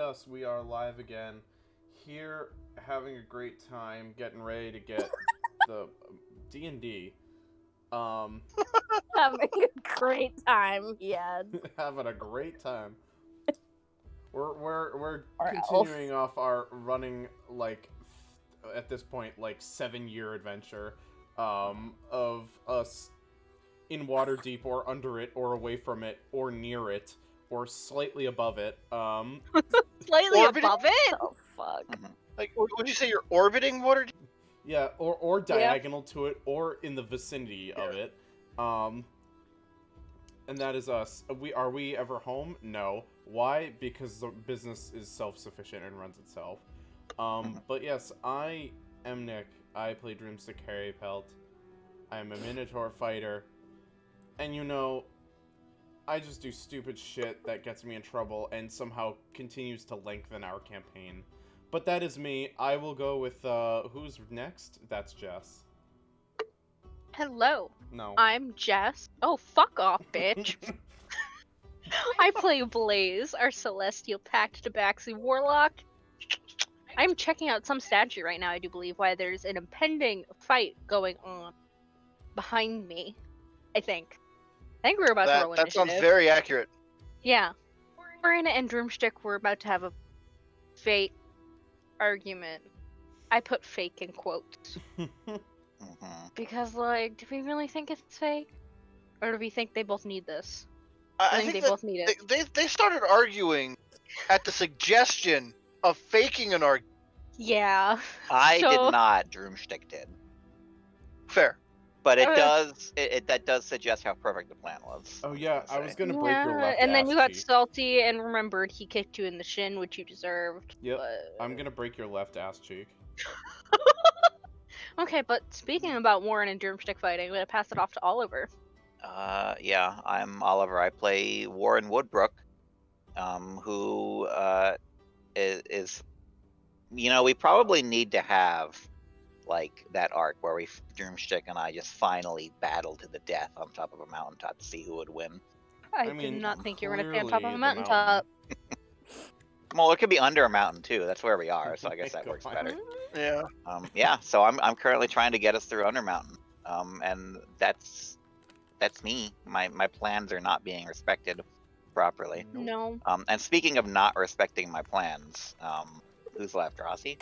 yes, we are live again. Here, having a great time, getting ready to get the D&D. Having a great time, yeah. Having a great time. We're Or continuing off our running, at this point, 7-year adventure, of us in Waterdeep or under it or away from it or near it or slightly above it. Slightly Orbiting? above it? Oh, fuck. Like, would you say you're orbiting Waterdeep? Yeah, or diagonal to it, or in the vicinity of it. And that is us. Are we ever home? No. Why? Because the business is self-sufficient and runs itself. But yes, I am Nick. I play Dreamstick Harry Pelt. I am a Minotaur fighter. And I just do stupid shit that gets me in trouble and somehow continues to lengthen our campaign. But that is me. I will go with, who's next? That's Jess. Hello, No. I'm Jess. Oh, fuck off, bitch. I play Blaze, our celestial pact tabaxi warlock. I'm checking out some statue right now, I do believe, why there's an impending fight going on behind me, I think. I think we're about to roll That initiative. sounds very accurate. Yeah. Marina and Droomstick were about to have a fake argument. I put fake in quotes. Because, do we really think it's fake? Or do we think they both need this? I think they both need it. They started arguing at the suggestion of faking an argument. Yeah. I So- did not. Droomstick did. Fair. But that does suggest how perfect the plan was. Oh yeah, I was gonna Yeah, break your left and then ass you got cheek. salty and remembered he kicked you in the shin, which you deserved. Yep, But... I'm gonna break your left ass cheek. Okay, but speaking about Warren and Droomstick fighting, I'm gonna pass it off to Oliver. Yeah, I'm Oliver. I play Warren Woodbrook, who is we probably need to have that arc where Droomstick and I just finally battle to the death on top of a mountaintop to see who would win. I mean, did not think you were gonna stay on top of clearly a the mountaintop. Well, it could be under a mountain too. That's where we are, so I guess that Go works on. better. Yeah. Yeah, so I'm currently trying to get us through Undermountain, and that's me. My plans are not being respected properly. No. And speaking of not respecting my plans, who's left, Rossi?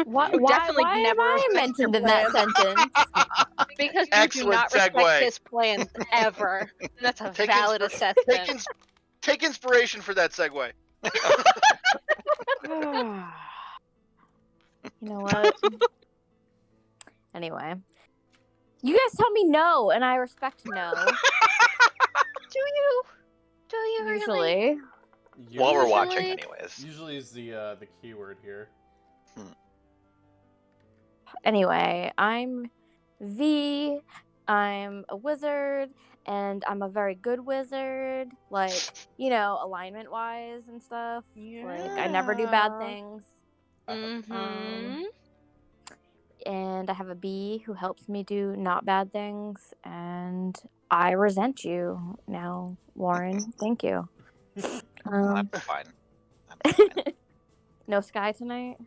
Why definitely never am I respect mentioned your in that plan. sentence? Because you do Excellent not respect segue. his plans ever. That's a Take valid assessment. Take inspiration for that segue. You know what? Anyway. You guys tell me no, and I respect no. Do you? Do you really? Usually. While we're Usually- watching, anyways. Usually is the keyword here. Anyway, I'm V. I'm a wizard, and I'm a very good wizard. Alignment wise and stuff. I never do bad Yeah. things. Mm-hmm. And I have a bee who helps me do not bad things, and I resent you now, Warren. Thank you. That's fine. That's fine. No Sky tonight?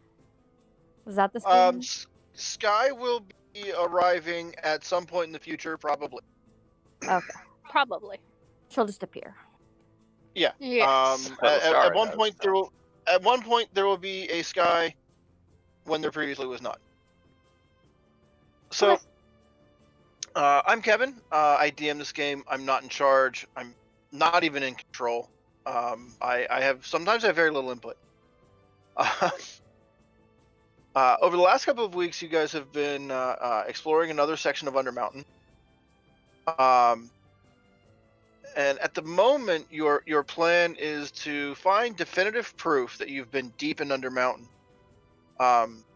Was that the Sky will be arriving at some point in the future, probably. Okay. Probably. She'll just appear. Yeah. Yes. At one point there will be a Sky when there previously was not. So, Okay. I'm Kevin. I DM this game. I'm not in charge. I'm not even in control. Sometimes I have very little input. Over the last couple of weeks, you guys have been exploring another section of Undermountain. And at the moment, your plan is to find definitive proof that you've been deep in Undermountain.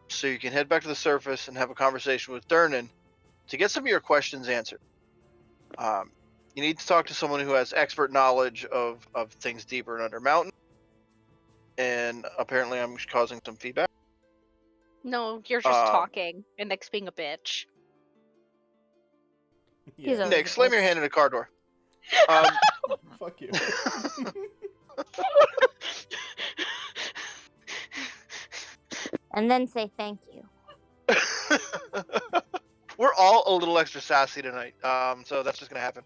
So you can head back to the surface and have a conversation with Durnan to get some of your questions answered. You need to talk to someone who has expert knowledge of things deeper in Undermountain. And apparently I'm causing some feedback. No, you're just talking, and Nick's being a bitch. He's Yeah. a- Nick, slam your hand in a car door. Fuck you. and then say thank you. We're all a little extra sassy tonight, so that's just gonna happen.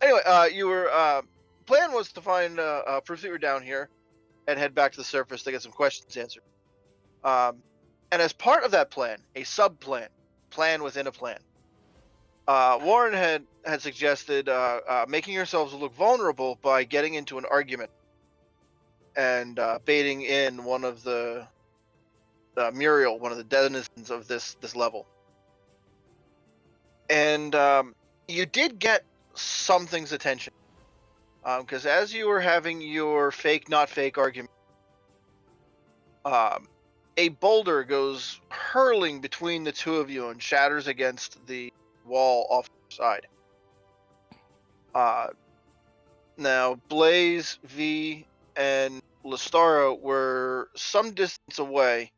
Anyway, plan was to find proof that you were down here and head back to the surface to get some questions answered. And as part of that plan, a sub-plan, plan within a plan, Warren had suggested making yourselves look vulnerable by getting into an argument and baiting in one of the Muriel, one of the denizens of this level. And you did get something's attention, because as you were having your fake, not fake argument, a boulder goes hurling between the two of you and shatters against the wall off the side. Now, Blaze, V, and Listara were some distance away,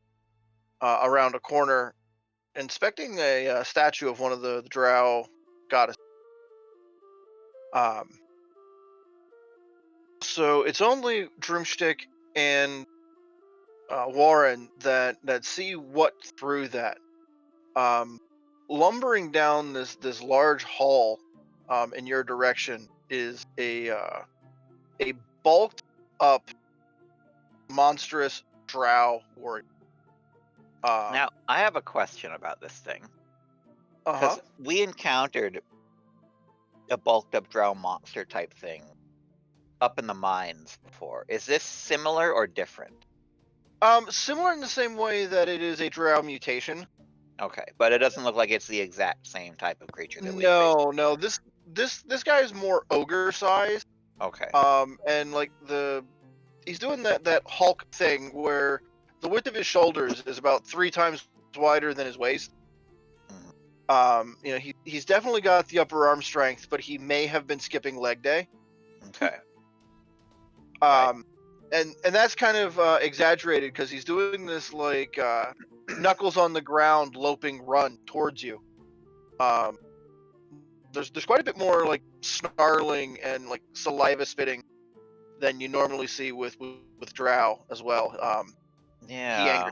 around a corner, inspecting a statue of one of the drow goddesses. So it's only Drumstick and Warren that see what through that. Lumbering down this large hall in your direction is a bulked up monstrous drow warrior. Now, I have a question about this thing. Because we encountered a bulked up drow monster type thing up in the mines before. Is this similar or different? Similar in the same way that it is a drow mutation. Okay, but it doesn't look like it's the exact same type of creature that we No. This guy is more ogre size. Okay. And like he's doing that Hulk thing where the width of his shoulders is about 3 times wider than his waist. He's definitely got the upper arm strength, but he may have been skipping leg day. Okay. And that's kind of exaggerated because he's doing this like knuckles on the ground loping run towards you. There's quite a bit more like snarling and like saliva spitting than you normally see with drow as well. Yeah.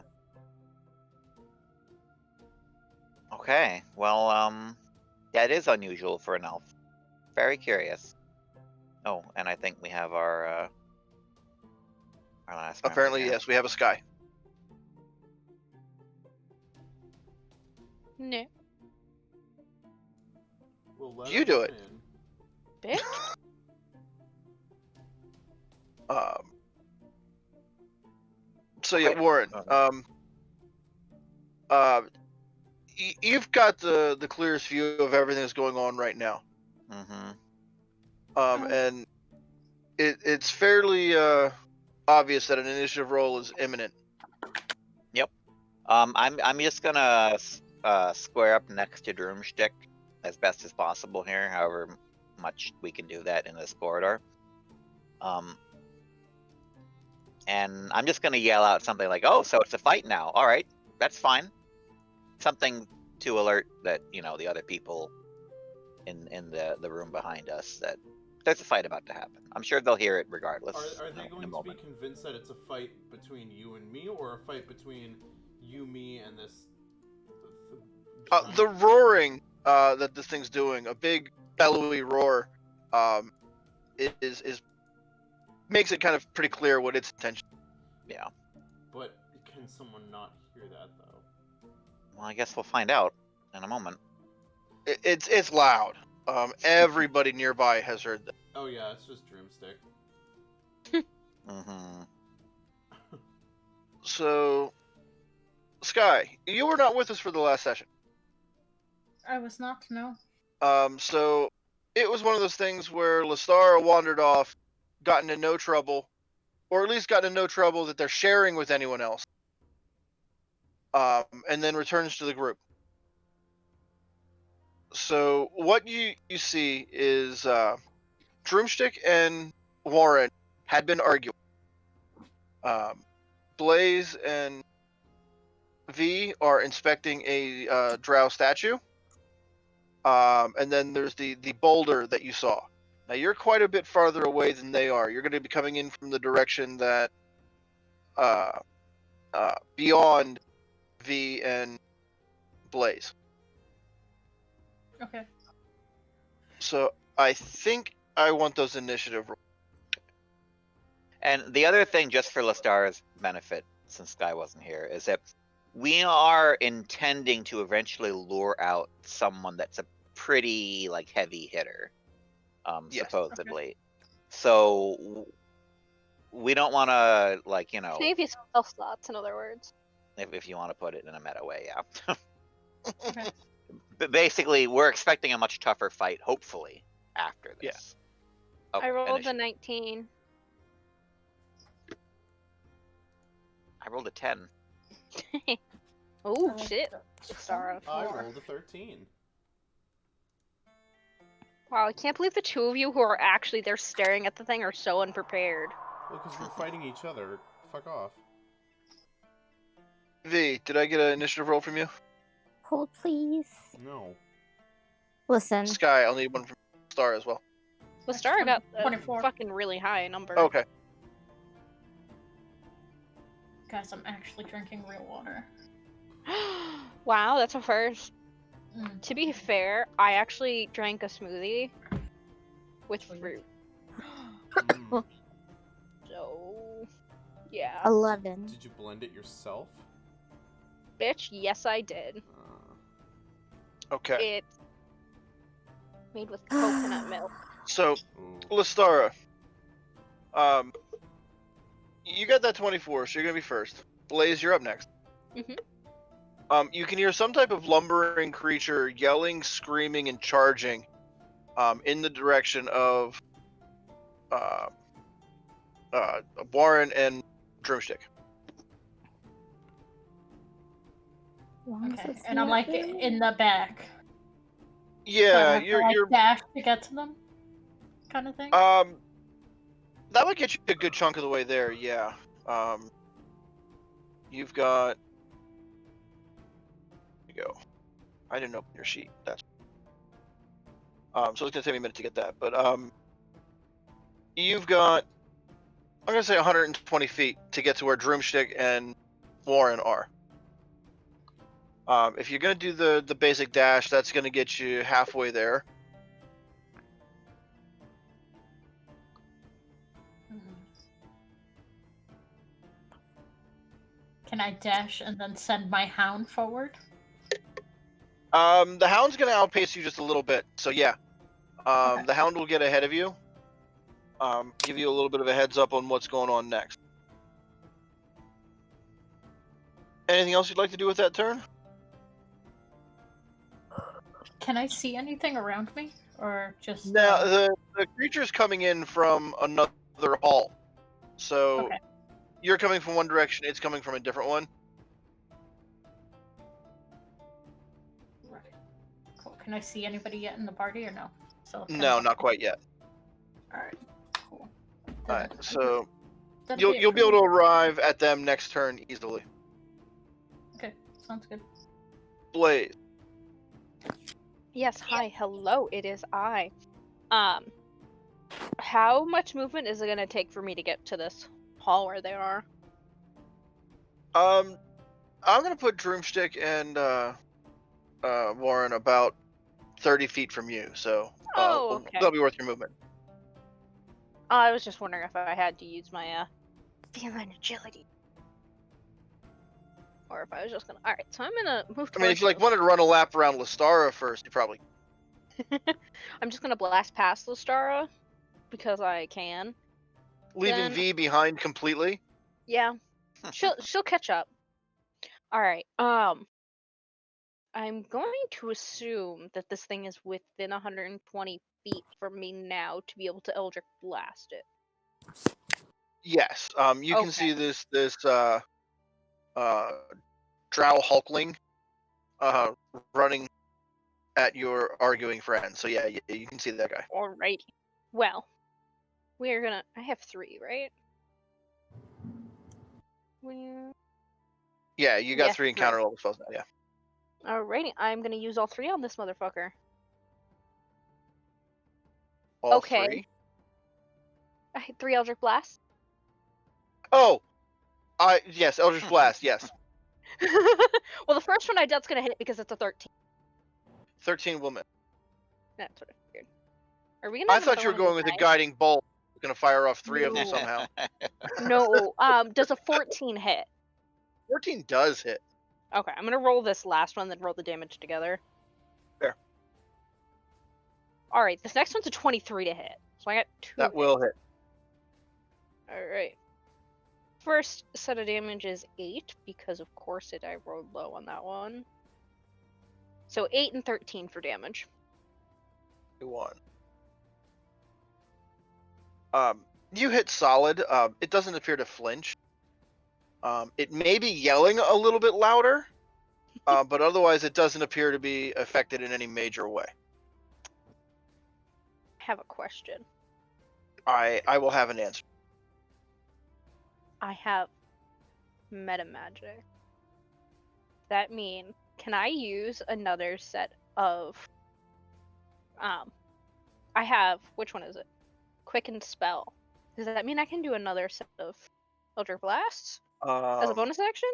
Okay. Well, that is unusual for an elf. Very curious. Oh, and I think we have our last member Apparently, here. yes, we have a Sky. No. Well, let You us do it. in. Bitch. So yeah, Okay. Warren. You've got the clearest view of everything that's going on right now. Mm-hmm. And it's fairly obvious that an initiative roll is imminent. Yep. I'm just gonna square up next to Drumstick as best as possible here, however much we can do that in this corridor. And I'm just gonna yell out something like, "Oh, so it's a fight now. All right, that's fine." Something to alert that the other people in the room behind us that there's a fight about to happen. I'm sure they'll hear it regardless. Are they in a going to be moment. convinced that it's a fight between you and me, or a fight between you, me, and this? The roaring that this thing's doing, a big bellowy roar, is makes it kind of pretty clear what its intention. Yeah. But can someone not hear that though? Well, I guess we'll find out in a moment. It's loud. Everybody nearby has heard that. Oh yeah, it's just Drumstick. Mm-hmm. So, Sky, you were not with us for the last session. I was not, no. So it was one of those things where Listara wandered off, got into no trouble, or at least got into no trouble that they're sharing with anyone else, and then returns to the group. So what you see is Drumstick and Warren had been arguing. Blaze and V are inspecting a drow statue. And then there's the boulder that you saw. Now you're quite a bit farther away than they are. You're going to be coming in from the direction that beyond V and Blaze. Okay. So I think I want those initiative rolls. And the other thing, just for Lestara's benefit, since Sky wasn't here, is that we are intending to eventually lure out someone that's a pretty like heavy hitter, Yes. supposedly. So we don't want to like Save your spell slots, in other words. if you want to put it in a meta way, yeah. Okay. But basically, we're expecting a much tougher fight, hopefully, after this. Yeah. Oh, I rolled a initiative. 19. I rolled a 10. Oh I rolled shit! a Sarah. I 24. rolled a 13. Wow, I can't believe the two of you who are actually there staring at the thing are so unprepared. Well, because we're fighting each other. Fuck off. V, did I get an initiative roll from you? Hold, please. No. Listen. Sky, I'll need one from Star as well. Well, Star got a 24. fucking really high number. Okay. Guys, I'm actually drinking real water. Wow, that's a first. Mm. To be fair, I actually drank a smoothie with Sweet. fruit. Mm. So, yeah. 11. Did you blend it yourself? Bitch, yes I did. Okay. It's made with coconut milk. So, Ooh. Lestara, you got that 24, so you're gonna be first. Blaze, you're up next. Mhm. You can hear some type of lumbering creature yelling, screaming, and charging, in the direction of, Warren and Drumstick. Okay. And I'm like in the back. So I Yeah, have to, like, you're dash to get to them, kind of thing. that would get you a good chunk of the way there. Yeah. You've got. Here you go. I didn't open your sheet. That's. So it's gonna take me a minute to get that, but you've got. I'm gonna say 120 feet to get to where Drumstick and Warren are. If you're gonna do the basic dash, that's gonna get you halfway there. Can I dash and then send my hound forward? The hound's gonna outpace you just a little bit, so yeah. Okay. The hound will get ahead of you. Give you a little bit of a heads up on what's going on next. Anything else you'd like to do with that turn? Can I see anything around me, or just? Now the creature's coming in from another hall, so Okay. you're coming from one direction. It's coming from a different one. Right. Cool. Can I see anybody yet in the party, or no? So No, not quite yet. All right. Cool. All right, so That'd you'll be it be for able to me. arrive at them next turn easily. Okay. Sounds good. Blaze. Yes, hi, hello, it is I. How much movement is it gonna take for me to get to this hall where they are? I'm gonna put Drumstick and Warren about 30 feet from you, so Oh, okay. that'll be worth your movement. I was just wondering if I had to use my feline agility, or if I was just gonna. All right, so I'm gonna move. I mean, if towards you like wanted to run a lap around Lestara first, you probably. I'm just gonna blast past Lestara because I can. Leaving Then- V behind completely. Yeah, she'll catch up. All right. I'm going to assume that this thing is within 120 feet from me now to be able to Eldritch Blast it. Yes. You can Okay. see this Drow Hulkling running at your arguing friend. So yeah, you can see that guy. Alrighty. Well, we're gonna. I have 3, right? Yeah, you got Yeah, 3 encounter level spells now. Yeah. Alrighty, I'm gonna use all 3 on this motherfucker. All Okay. 3. I hit 3 Eldritch Blasts. Oh, Yes, Eldritch Blast. Yes, Well, the first one I dealt's gonna hit because it's a 13. 13 will miss. That's what I figured. Are we gonna I have thought you another were one of going with these a dice? guiding bolt. Going to fire off 3 of them No. somehow. No. Does a 14 hit? 14 does hit. Okay, I'm gonna roll this last one, then roll the damage together. Fair. All right, this next one's a 23 to hit, so I got 2. That will hit. All right. First set of damage is 8 because, of course, I rolled low on that one. So 8 and 13 for damage. 1. You hit solid. It doesn't appear to flinch. It may be yelling a little bit louder, but otherwise it doesn't appear to be affected in any major way. I have a question. I will have an answer. I have meta magic. That mean, can I use another set of I have, which one is it? Quicken spell. Does that mean I can do another set of Eldritch Blasts as a bonus action?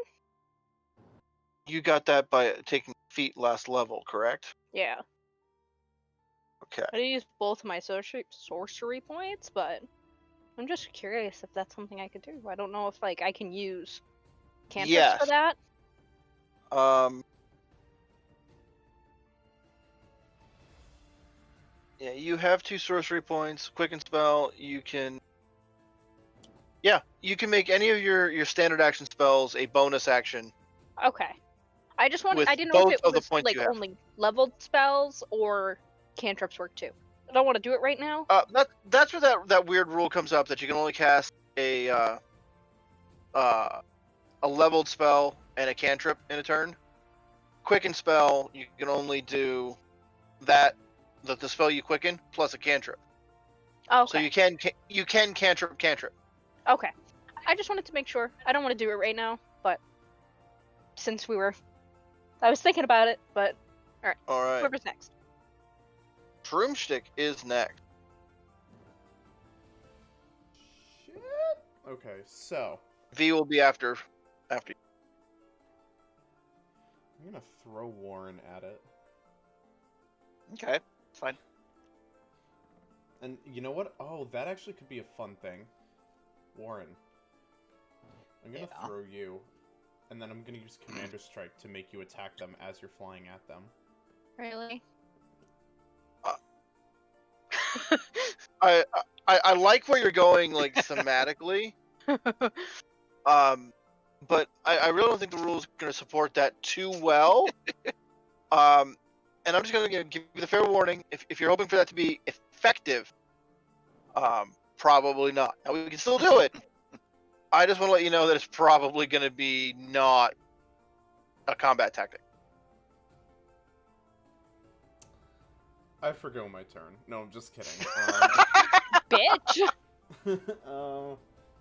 You got that by taking feat last level, correct? Yeah. Okay. I use both my sorcery points, but I'm just curious if that's something I could do. I don't know if I can use cantrips for Yes. that. Yeah, you have 2 sorcery points. Quicken spell. You can. Yeah, you can make any of your standard action spells a bonus action. Okay. I just wanted. With I didn't know if both it of the was points like you have. only leveled spells or cantrips work too. I don't want to do it right now. That's where that weird rule comes up that you can only cast a leveled spell and a cantrip in a turn. Quicken spell, you can only do the spell you quicken plus a cantrip. Okay. So you can cantrip. Okay. I just wanted to make sure. I don't want to do it right now, but since I was thinking about it, but All right. whoever's next. Broomstick is next. Shit. Okay, so V will be after you. I'm gonna throw Warren at it. Okay, fine. And you know what? Oh, that actually could be a fun thing. Warren, I'm gonna Yeah. throw you, and then I'm gonna use Commander Strike to make you attack them as you're flying at them. Really? I like where you're going, like thematically. But I really don't think the rules are going to support that too well. And I'm just going to give you the fair warning. If you're hoping for that to be effective, probably not. Now, we can still do it. I just want to let you know that it's probably going to be not a combat tactic. I forgo my turn. No, I'm just kidding. Bitch.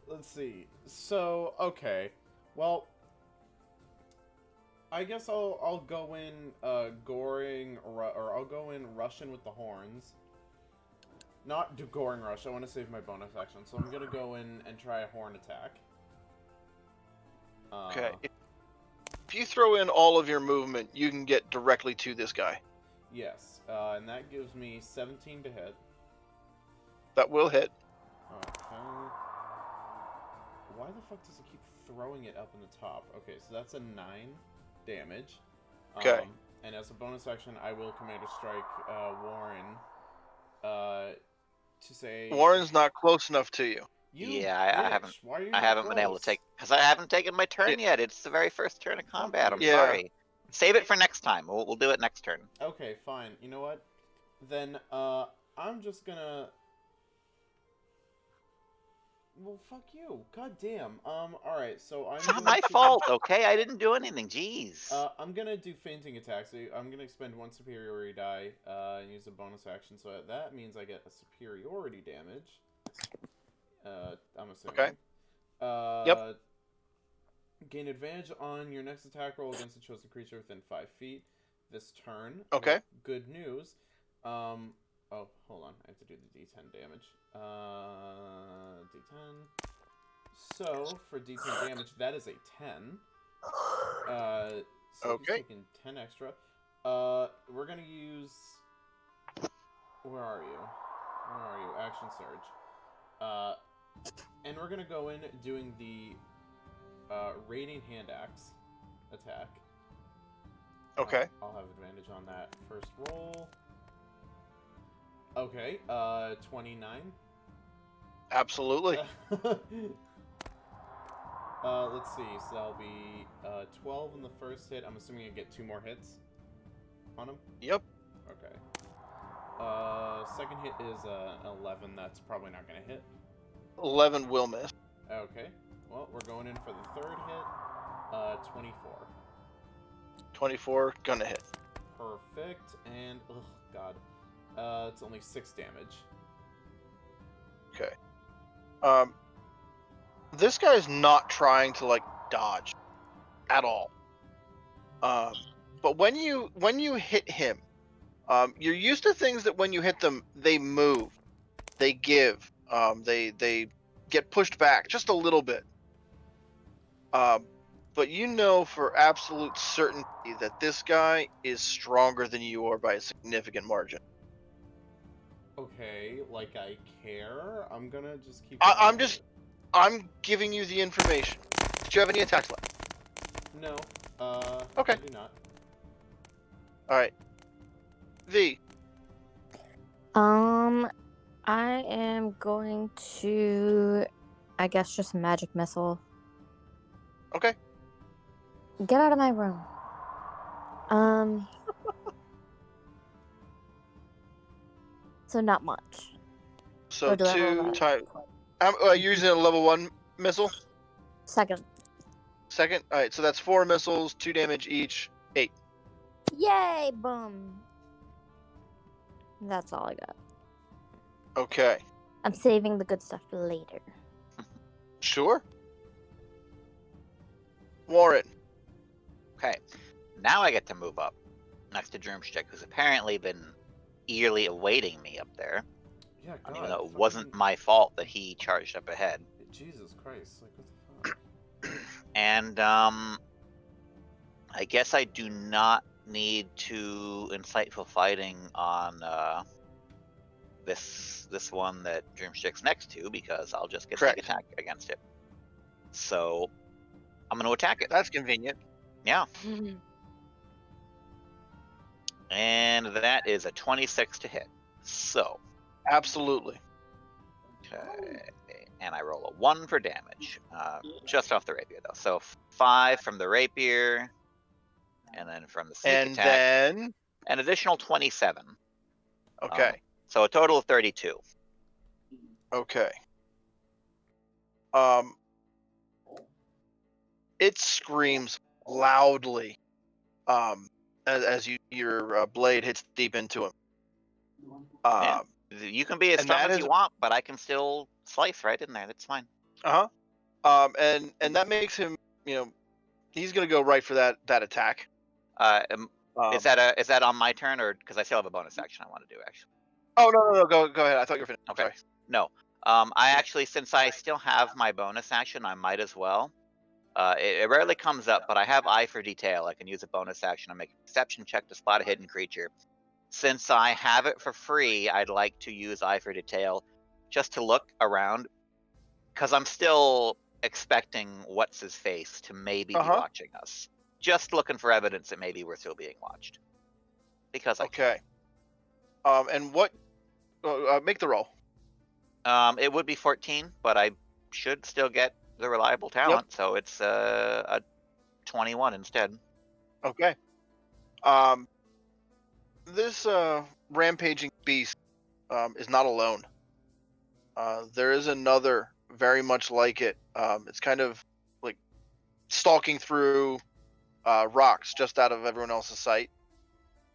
Let's see. So, okay. Well, I guess I'll go in goring, or I'll go in Russian with the horns. Not do goring rush. I want to save my bonus action, so I'm gonna go in and try a horn attack. Okay. If you throw in all of your movement, you can get directly to this guy. Yes, and that gives me 17 to hit. That will hit. Okay. Why the fuck does it keep throwing it up in the top? Okay, so that's a 9 damage. Okay. And as a bonus action, I will Commander Strike Warren to say... Warren's not close enough to you. I haven't. Why are you I not haven't been able to close? take because I haven't taken my turn yet. It's the very first turn of combat. I'm Yeah. sorry. Save it for next time. We'll do it next turn. Okay, fine. You know what? Then I'm just gonna. Well, fuck you. God damn. Alright, so I'm It's gonna not my fault, okay? I didn't do anything. Jeez. I'm gonna do fainting attacks. So I'm gonna expend 1 superiority die and use a bonus action, so that means I get a superiority damage. I'm assuming. Okay. Yep. Gain advantage on your next attack roll against a chosen creature within 5 feet this turn. Okay. Good news. Oh, hold on. I have to do the D10 damage. D10. So for D10 damage, that is a 10. So he's Okay. taking 10 extra. We're gonna use. Where are you? Where are you? Action surge. And we're gonna go in doing the raiding hand axe attack. Okay. I'll have advantage on that first roll. Okay. 29. Absolutely. Let's see. So that'll be 12 in the first hit. I'm assuming I get 2 more hits on him. Yep. Okay. Second hit is 11. That's probably not gonna hit. 11 will miss. Okay. Well, we're going in for the third hit. 24. 24 gonna hit. Perfect. And oh god, it's only 6 damage. Okay. This guy's not trying to like dodge at all. But when you hit him, you're used to things that when you hit them, they move, they give, they get pushed back just a little bit. But you know for absolute certainty that this guy is stronger than you are by a significant margin. Okay, like I care. I'm gonna just keep. I'm giving you the information. Did you have any attacks left? No. Okay. I do not. All right. V. I am going to, I guess, just magic missile. Okay. Get out of my room. So not much. So Or do I roll 2 that? times. You're using a level 1 missile. Second. Second. All right. So that's 4 missiles, 2 damage each. 8. Yay! Boom. That's all I got. Okay. I'm saving the good stuff for later. Sure. Warren. Okay, now I get to move up next to Drumstick, who's apparently been eagerly awaiting me up there. Yeah, God. Even though it wasn't my fault that he charged up ahead. Jesus Christ! Like what the fuck? And I guess I do not need to insightful fighting on this one that Drumstick's next to, because I'll just get sneak attack against it. So I'm going to attack it. That's convenient. Yeah. And that is a 26 to hit. So. Absolutely. Okay. And I roll a 1 for damage. Just off the rapier, though. So 5 from the rapier. And then from the sneak And attack. then. An additional 27. Okay. So a total of 32. Okay. It screams loudly as your blade hits deep into him. Yeah. You can be as strong as you want, but I can still slice right in there. That's fine. And that makes him, he's gonna go right for that attack. Is that on my turn, or because I still have a bonus action I want to do actually? Oh no, go ahead. I thought you were finished. Okay. Sorry. No. I actually, since I still have my bonus action, I might as well. It rarely comes up, but I have Eye for Detail. I can use a bonus action to make a perception check to spot a hidden creature. Since I have it for free, I'd like to use Eye for Detail just to look around, because I'm still expecting what's-his-face to maybe be watching us. Just looking for evidence that maybe we're still being watched. Because I can. And what... make the roll. It would be 14, but I should still get the reliable talent, so it's a 21 instead. Okay. This rampaging beast is not alone. There is another very much like it. It's kind of like stalking through rocks just out of everyone else's sight.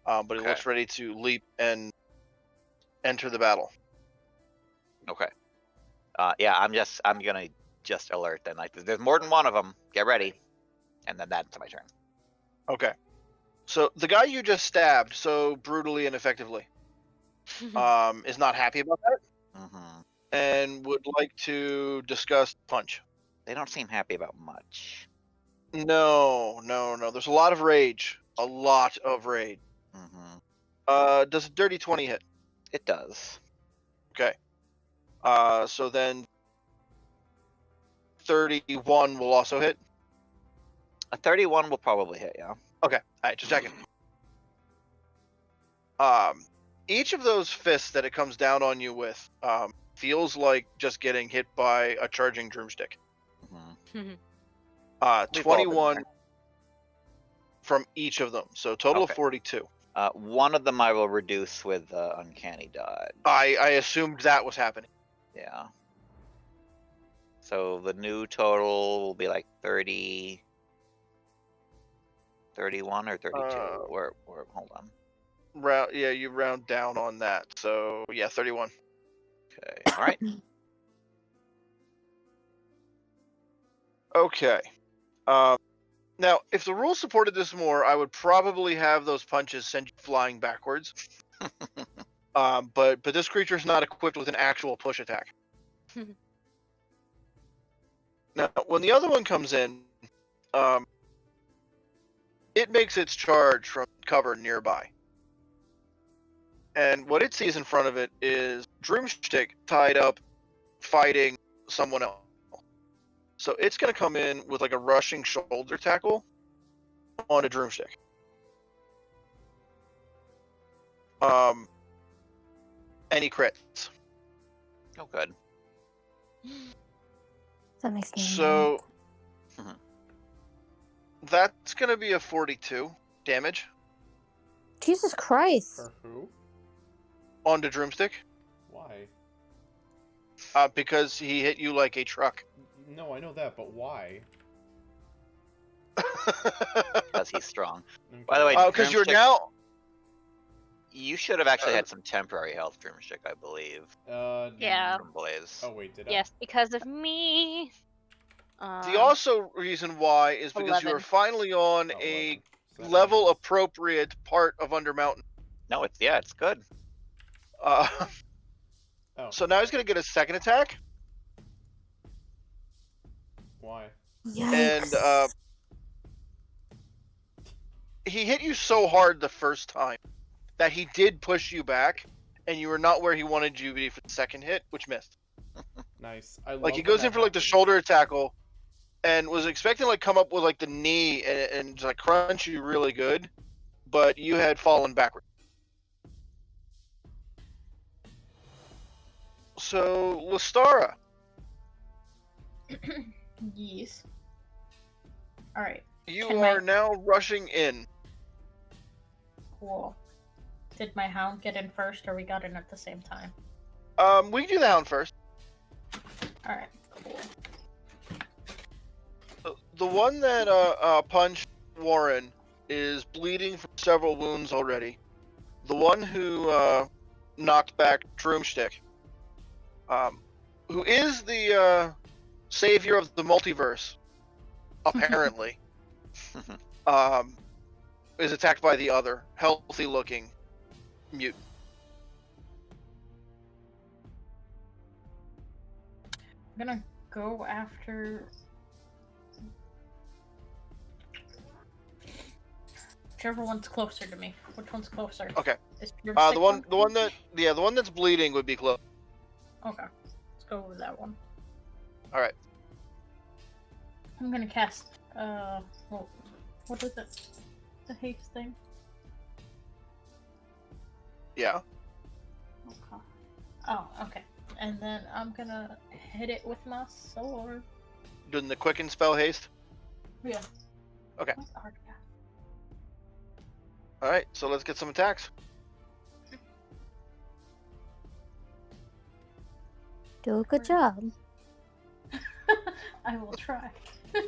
But it looks ready to leap and enter the battle. Okay. Yeah, I'm gonna just alert then. Like, there's more than one of them. Get ready, and then that's my turn. Okay. So the guy you just stabbed so brutally and effectively is not happy about that, and would like to discuss punch. They don't seem happy about much. No. There's a lot of rage. A lot of rage. Mm-hmm. Does a dirty 20 hit? It does. Okay. So then 31 will also hit. A 31 will probably hit, yeah. Okay. All right, just checking. Each of those fists that it comes down on you with feels like just getting hit by a charging broomstick. Mm-hmm. Mhm. We've all been 21 there. from each of them, so total of Okay. 42. One of them I will reduce with Uncanny Dodge. I assumed that was happening. Yeah. So the new total will be like 30, 31 or 32. Or hold on. Yeah, you round down on that. So yeah, 31. Okay. All right. Okay. Now, if the rules supported this more, I would probably have those punches send you flying backwards. But this creature's not equipped with an actual push attack. Now, when the other one comes in, it makes its charge from cover nearby. And what it sees in front of it is Droomstick tied up fighting someone else. So it's going to come in with like a rushing shoulder tackle on a Droomstick. Any crits. Oh, good. That makes me So Mhm. that's going to be a 42 damage Jesus Christ. For who? onto Droomstick Why? because he hit you like a truck. No, I know that, but why? Because he's strong. Okay. By the way, Because you're Droomstick- now. You should have actually had some temporary health, Droomstick, I believe, Yeah. from Blaze. Oh wait, did I? Yes, because of me. The also reason why is because you are 11. finally on Oh, a 11. So that level means- appropriate part of Undermountain. No, it's good. Oh. So now he's going to get a second attack. Why? Yikes. And he hit you so hard the first time that he did push you back, and you were not where he wanted you to be for the second hit, which missed. Nice. I Like love he when goes that in for like the happens. shoulder tackle, and was expecting to like come up with like the knee and just, like crunch you really good, but you had fallen backward. So Lestara, Yes. Alright, you Can are my- now rushing in. cool. Did my hound get in first, or we got in at the same time? We can do the hound first. Alright, cool. The one that punched Warren is bleeding from several wounds already. The one who knocked back Droomstick, who is the savior of the multiverse, apparently, is attacked by the other healthy-looking mutant. I'm gonna go after whichever one's closer to me. Which one's closer? Okay. Is The Broomstick one that's bleeding would be close. Okay. Let's go with that one. All right. I'm gonna cast well, what is it? The haste thing? Yeah. Okay. Oh, okay. And then I'm gonna hit it with my sword. Doing the quicken spell haste. Yeah. Okay. What's the hard guy? All right. So let's get some attacks. Do a good job. I will try. Okay.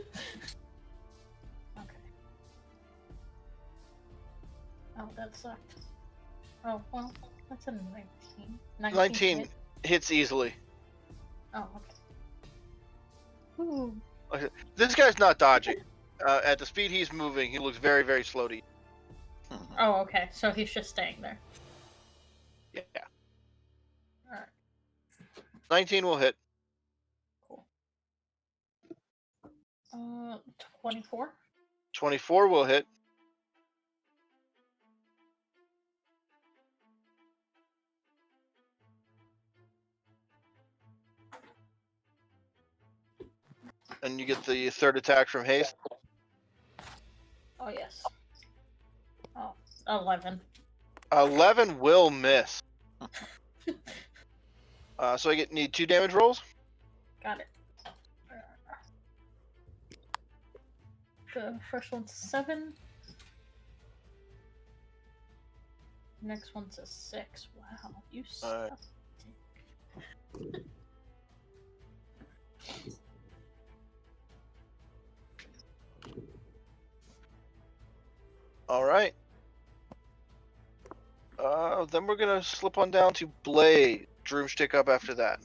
Oh, that sucked. Oh, well, that's a 19. 19 hit. hits easily. Oh, okay. Ooh. This guy's not dodging. At the speed he's moving, he looks very, very slow to you. Oh, okay. So he's just staying there. Yeah. Alright. 19 will hit. Cool. 24. 24 will hit. And you get the third attack from haste. Oh, yes. Oh, 11. 11 will miss. So I need 2 damage rolls. Got it. The first one's a 7. Next one's a 6. Wow, you suck. All right. Then we're gonna slip on down to Blade. Droomstick up after that.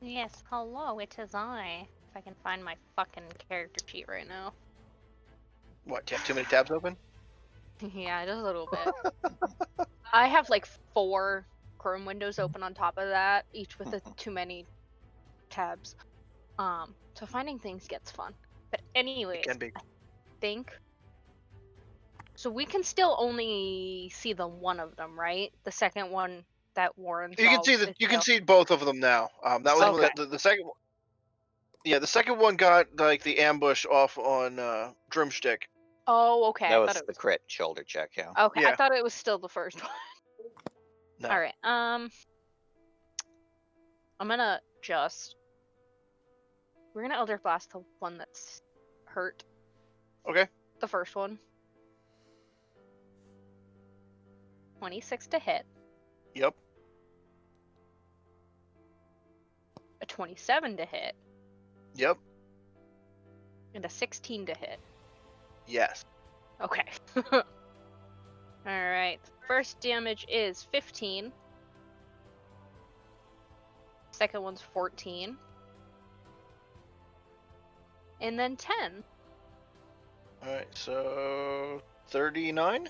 Yes, hello, it is I. If I can find my fucking character sheet right now. What? Do you have too many tabs open? Yeah, just a little bit. I have like 4 Chrome windows open on top of that, each with too many tabs. So finding things gets fun. But anyway, It can be. I think. So we can still only see the one of them, right? The second one that Warren saw. You can see you can see both of them now. That was Okay. the second one. Yeah, the second one got like the ambush off on Drumstick. Oh, okay. That I was thought it the was crit shoulder check, yeah. Okay, I Yeah. thought it was still the first one. No. All right. I'm gonna we're gonna Elder Blast the one that's hurt. Okay. The first one. 26 to hit. Yep. A 27 to hit. Yep. And a 16 to hit. Yes. Okay. Alright. First damage is 15. Second one's 14. And then 10. All right. So 39.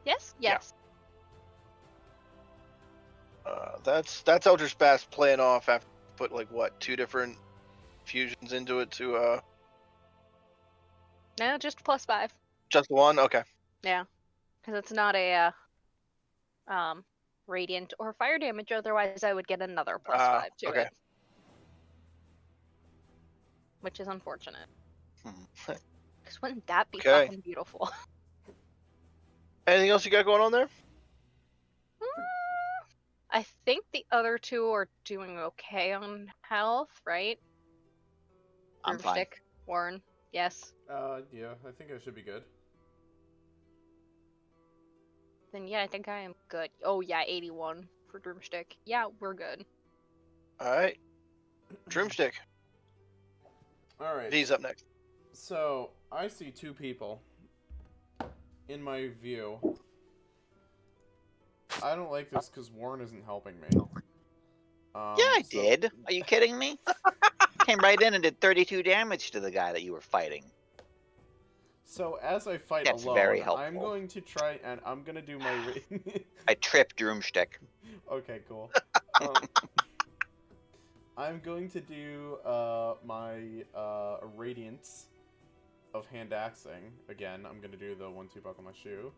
Yes? Yeah. Yes. That's Eldritch Blast playing off after put like what 2 different fusions into it to No, just +5. just 1. Okay. Yeah. Because it's not a radiant or fire damage, otherwise I would get another +5 to okay. it. Which is unfortunate. Because wouldn't that be Okay. fucking beautiful? Anything else you got going on there? I think the other 2 are doing okay on health, right? I'm fine. Broomstick, Warren, yes. Yeah, I think I should be good. Then yeah, I think I am good. Oh yeah, 81 for Broomstick. Yeah, we're good. All right. Drumstick. All right. V's up next. So I see 2 people in my view. I don't like this because Warren isn't helping me. Yeah, I so- did. Are you kidding me? Came right in and did 32 damage to the guy that you were fighting. So as I fight That's alone, very I'm helpful. going to try and I'm gonna do my. I tripped Droomstick. Okay, cool. I'm going to do my radiance of hand axing again. I'm gonna do the 1-2 buckle my shoe.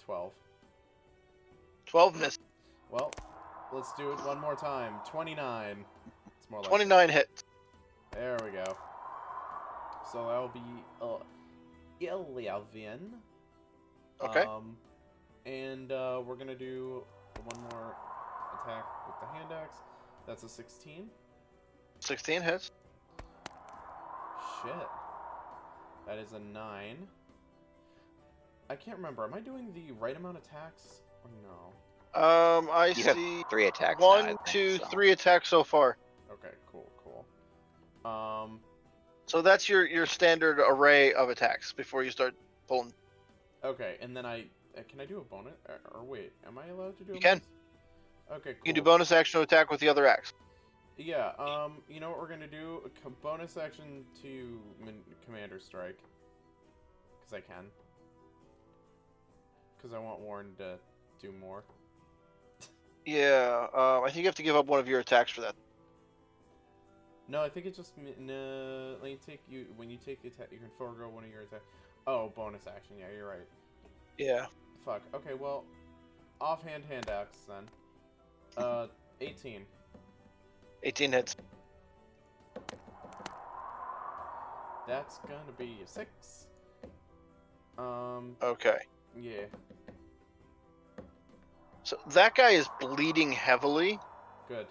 12. 12 miss. Well, let's do it one more time. 29. It's more like 29 hits. There we go. So that'll be 11. Okay. And we're gonna do one more attack with the hand axe. That's a 16. 16 hits. Shit. That is a 9. I can't remember. Am I doing the right amount of attacks or no? I You have see 3 attacks. now, I 1, think, 2, so. 3 attacks so far. Okay, cool. So that's your standard array of attacks before you start pulling. Okay, and then can I do a bonus? Or wait, am I allowed to do? You a can. bonus? Okay, cool. You can do bonus action to attack with the other axe. Yeah. You know what we're gonna do? A bonus action to Commander Strike, because I can. Because I want Warren to do more. Yeah. I think you have to give up one of your attacks for that. No, I think it just no. Let you take you when you take the attack, you can forego one of your attack. Oh, bonus action. Yeah, you're right. Yeah. Fuck. Okay, well, offhand hand axe then. 18. 18 hits. That's gonna be a 6. Okay. Yeah. So that guy is bleeding heavily. Good.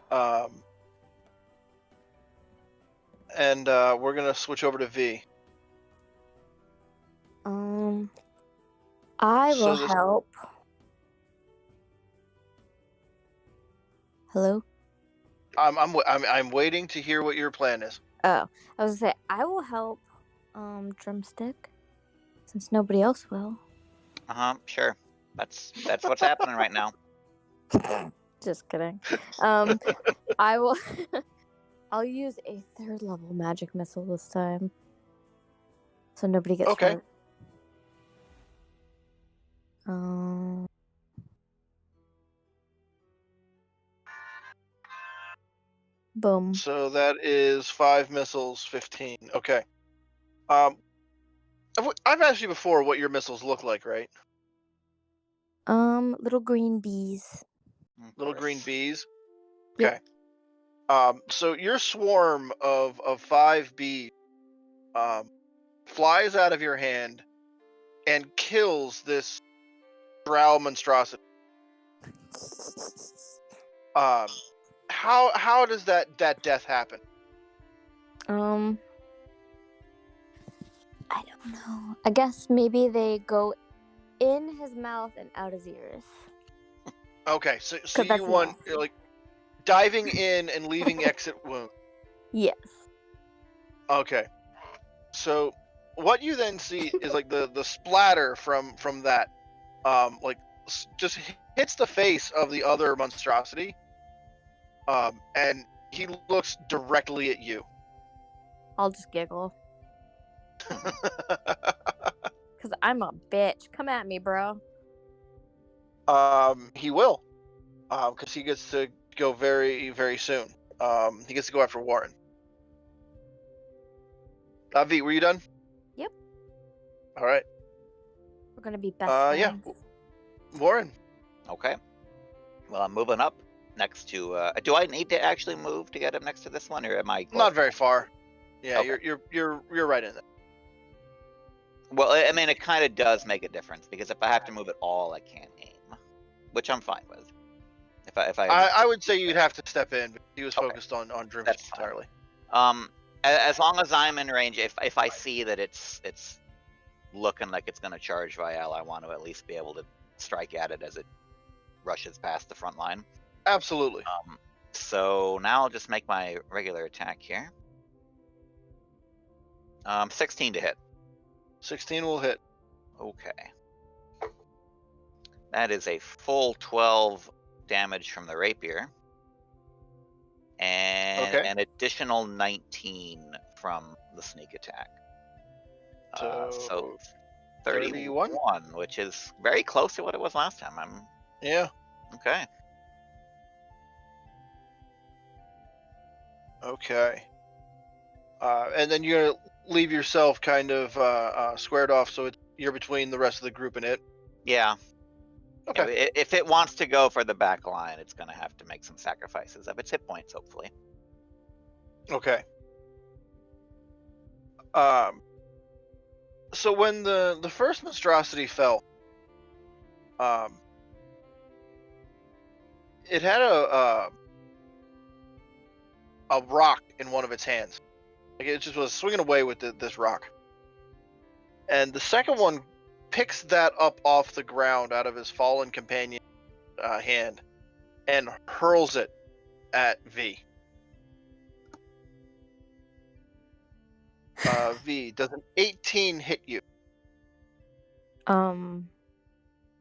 And we're gonna switch over to V. I So will this- help. Hello? I'm waiting to hear what your plan is. Oh, I was gonna say I will help. Drumstick, since nobody else will. Sure. That's what's happening right now. Just kidding. I will. I'll use a 3rd level magic missile this time, so nobody gets Okay. hurt. Boom. So that is 5 missiles, 15. Okay. I've asked you before what your missiles look like, right? Little green bees. Of Little green course. bees. Yep. Okay. So your swarm of 5 bees flies out of your hand and kills this drow monstrosity. How does that death happen? I don't know. I guess maybe they go in his mouth and out his ears. Okay, so 'Cause that's you're nasty. like diving in and leaving exit wound. Yes. Okay. So what you then see is like the splatter from that like just hits the face of the other monstrosity. And he looks directly at you. I'll just giggle. Because I'm a bitch. Come at me, bro. He will. Because he gets to go very, very soon. He gets to go after Warren. V, were you done? Yep. All right. We're gonna be best friends. Yeah. Warren. Okay. Well, I'm moving up next to. Do I need to actually move to get up next to this one, or am I? Not very far. Yeah, Okay. you're right in there. Well, I mean, it kind of does make a difference because if I have to move at all, I can't aim, which I'm fine with. If I would say you'd have to step in, but he was Okay. focused on Dreamstick That's fine. entirely. As long as I'm in range, if I see that it's looking like it's going to charge Vial, I want to at least be able to strike at it as it rushes past the front line. Absolutely. So now I'll just make my regular attack here. 16 to hit. 16 will hit. Okay. That is a full 12 damage from the rapier. And Okay. an additional 19 from the sneak attack. So 31, which is very close to what it was last time. Yeah. Okay. Okay. And then you're gonna leave yourself kind of squared off, so you're between the rest of the group and it. Yeah. Okay. Yeah, if it wants to go for the back line, it's going to have to make some sacrifices of its hit points, hopefully. Okay. So when the first monstrosity fell, it had a rock in one of its hands. Like it just was swinging away with this rock. And the second one picks that up off the ground out of his fallen companion's hand and hurls it at V. V, does an 18 hit you?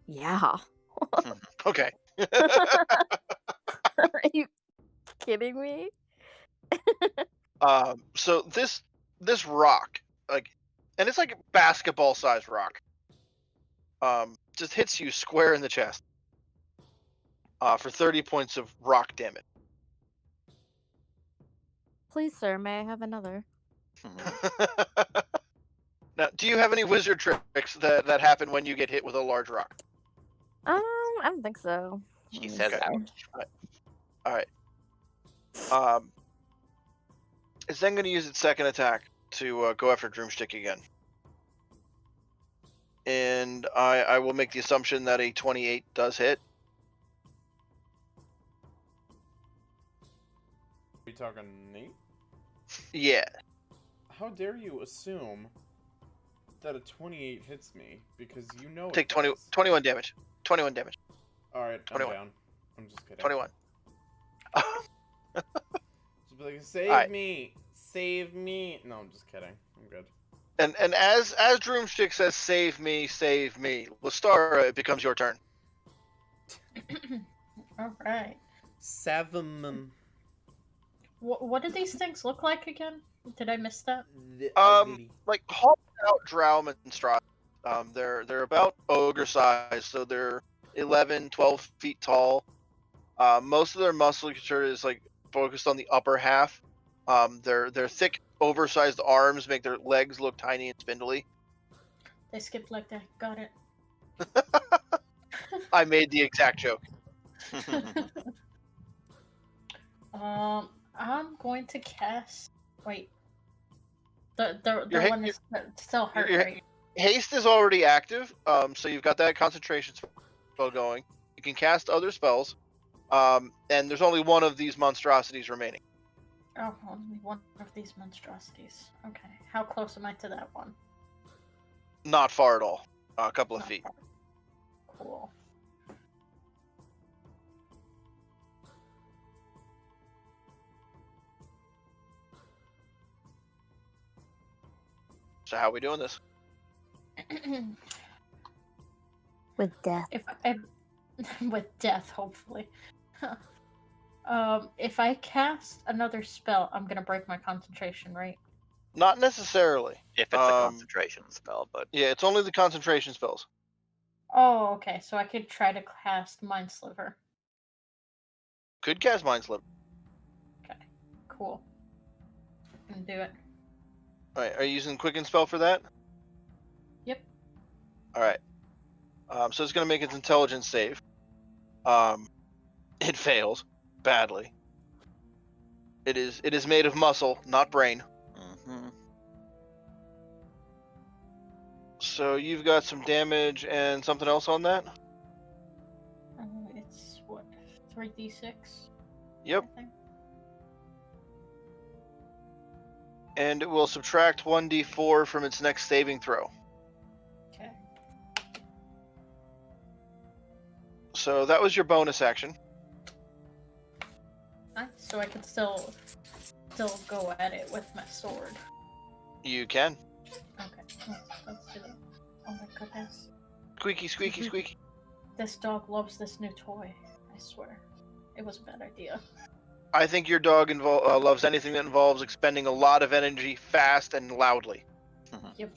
Yeah. Okay. Are you kidding me? So this rock, like, and it's like a basketball-sized rock, just hits you square in the chest. For 30 points of rock damage. Please, sir, may I have another? Now, do you have any wizard tricks that happen when you get hit with a large rock? I don't think so. She Let me says, see. ouch. All right. It's then going to use its second attack to go after Droomstick again. And I will make the assumption that a 28 does hit. We talking Nate? Yeah. How dare you assume that a 28 hits me? Because you know Take it does. 21 damage. 21 damage. Alright, I'm 21. down. I'm just kidding. 21. Just be like, save Alright. me! Save me! No, I'm just kidding. I'm good. And as Droomstick says, save me, Lestara, it becomes your turn. All right. 7. What do these things look like again? Did I miss that? Like hauled out drow monstrosities. They're about ogre size, so they're 11, 12 feet tall. Most of their musculature is like focused on the upper half. Their thick, oversized arms make their legs look tiny and spindly. They skipped like that. Got it. I made the exact joke. I'm going to cast. Wait. The Your one is still hurt, your- right? Haste is already active, so you've got that concentration spell going. You can cast other spells, and there's only one of these monstrosities remaining. Oh, only one of these monstrosities. Okay. How close am I to that one? Not far at all. A couple of Not feet. far. Cool. So how are we doing this? With death. If I, with death, hopefully. If I cast another spell, I'm gonna break my concentration, right? Not necessarily. If it's a concentration spell, but Yeah, it's only the concentration spells. Oh, okay. So I could try to cast Mind Sliver. Could cast Mind Slip. Okay, cool. Gonna do it. Alright, are you using Quicken Spell for that? Yep. Alright. So it's going to make its intelligence save. It fails badly. It is made of muscle, not brain. So you've got some damage and something else on that? It's what, 3d6? Yep. I think? And it will subtract 1d4 from its next saving throw. Okay. So that was your bonus action. Nice. So I can still go at it with my sword. You can. Okay. Let's do that. Oh my goodness. Squeaky, squeaky, squeaky. This dog loves this new toy. I swear. It was a bad idea. I think your dog loves anything that involves expending a lot of energy fast and loudly. Yep.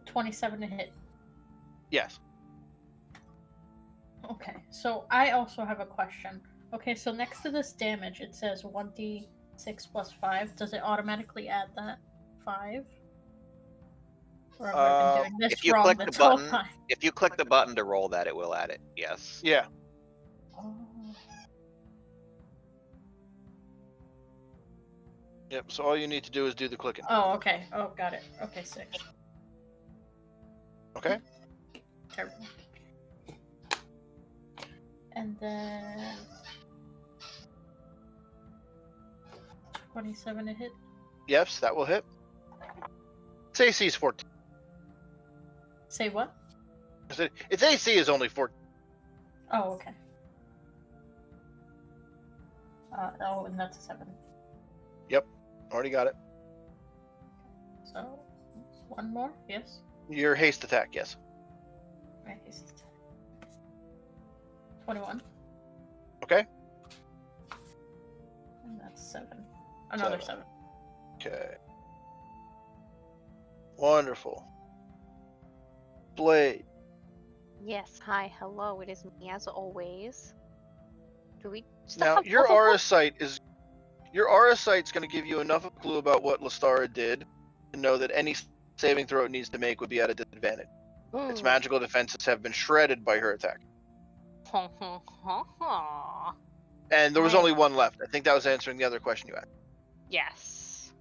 27 to hit. Yes. Okay, so I also have a question. Okay, so next to this damage, it says 1d6 plus 5. Does it automatically add that 5? Or have I been doing this if you wrong click this the whole button, time? if you click the button to roll that, it will add it. Yes. Yeah. Oh. Yep. So all you need to do is do the clicking. Oh, okay. Oh, got it. Okay, 6. Okay. Terrible. And then 27 to hit. Yes, that will hit. Its AC is 14. Say what? I said its AC is only 14. Oh, okay. Oh, and that's a 7. Already got it. So, one more? Yes? Your haste attack, yes. Right, he's 21. Okay. And that's 7. Another 7. Okay. Wonderful. Blade. Yes, hi, hello, it is me as always. Do we Now stop? your aura sight is Your aura sight's going to give you enough of a clue about what Lestara did to know that any saving throw it needs to make would be at a disadvantage. Its magical defenses have been shredded by her attack. And there was only one left. I think that was answering the other question you asked. Yes.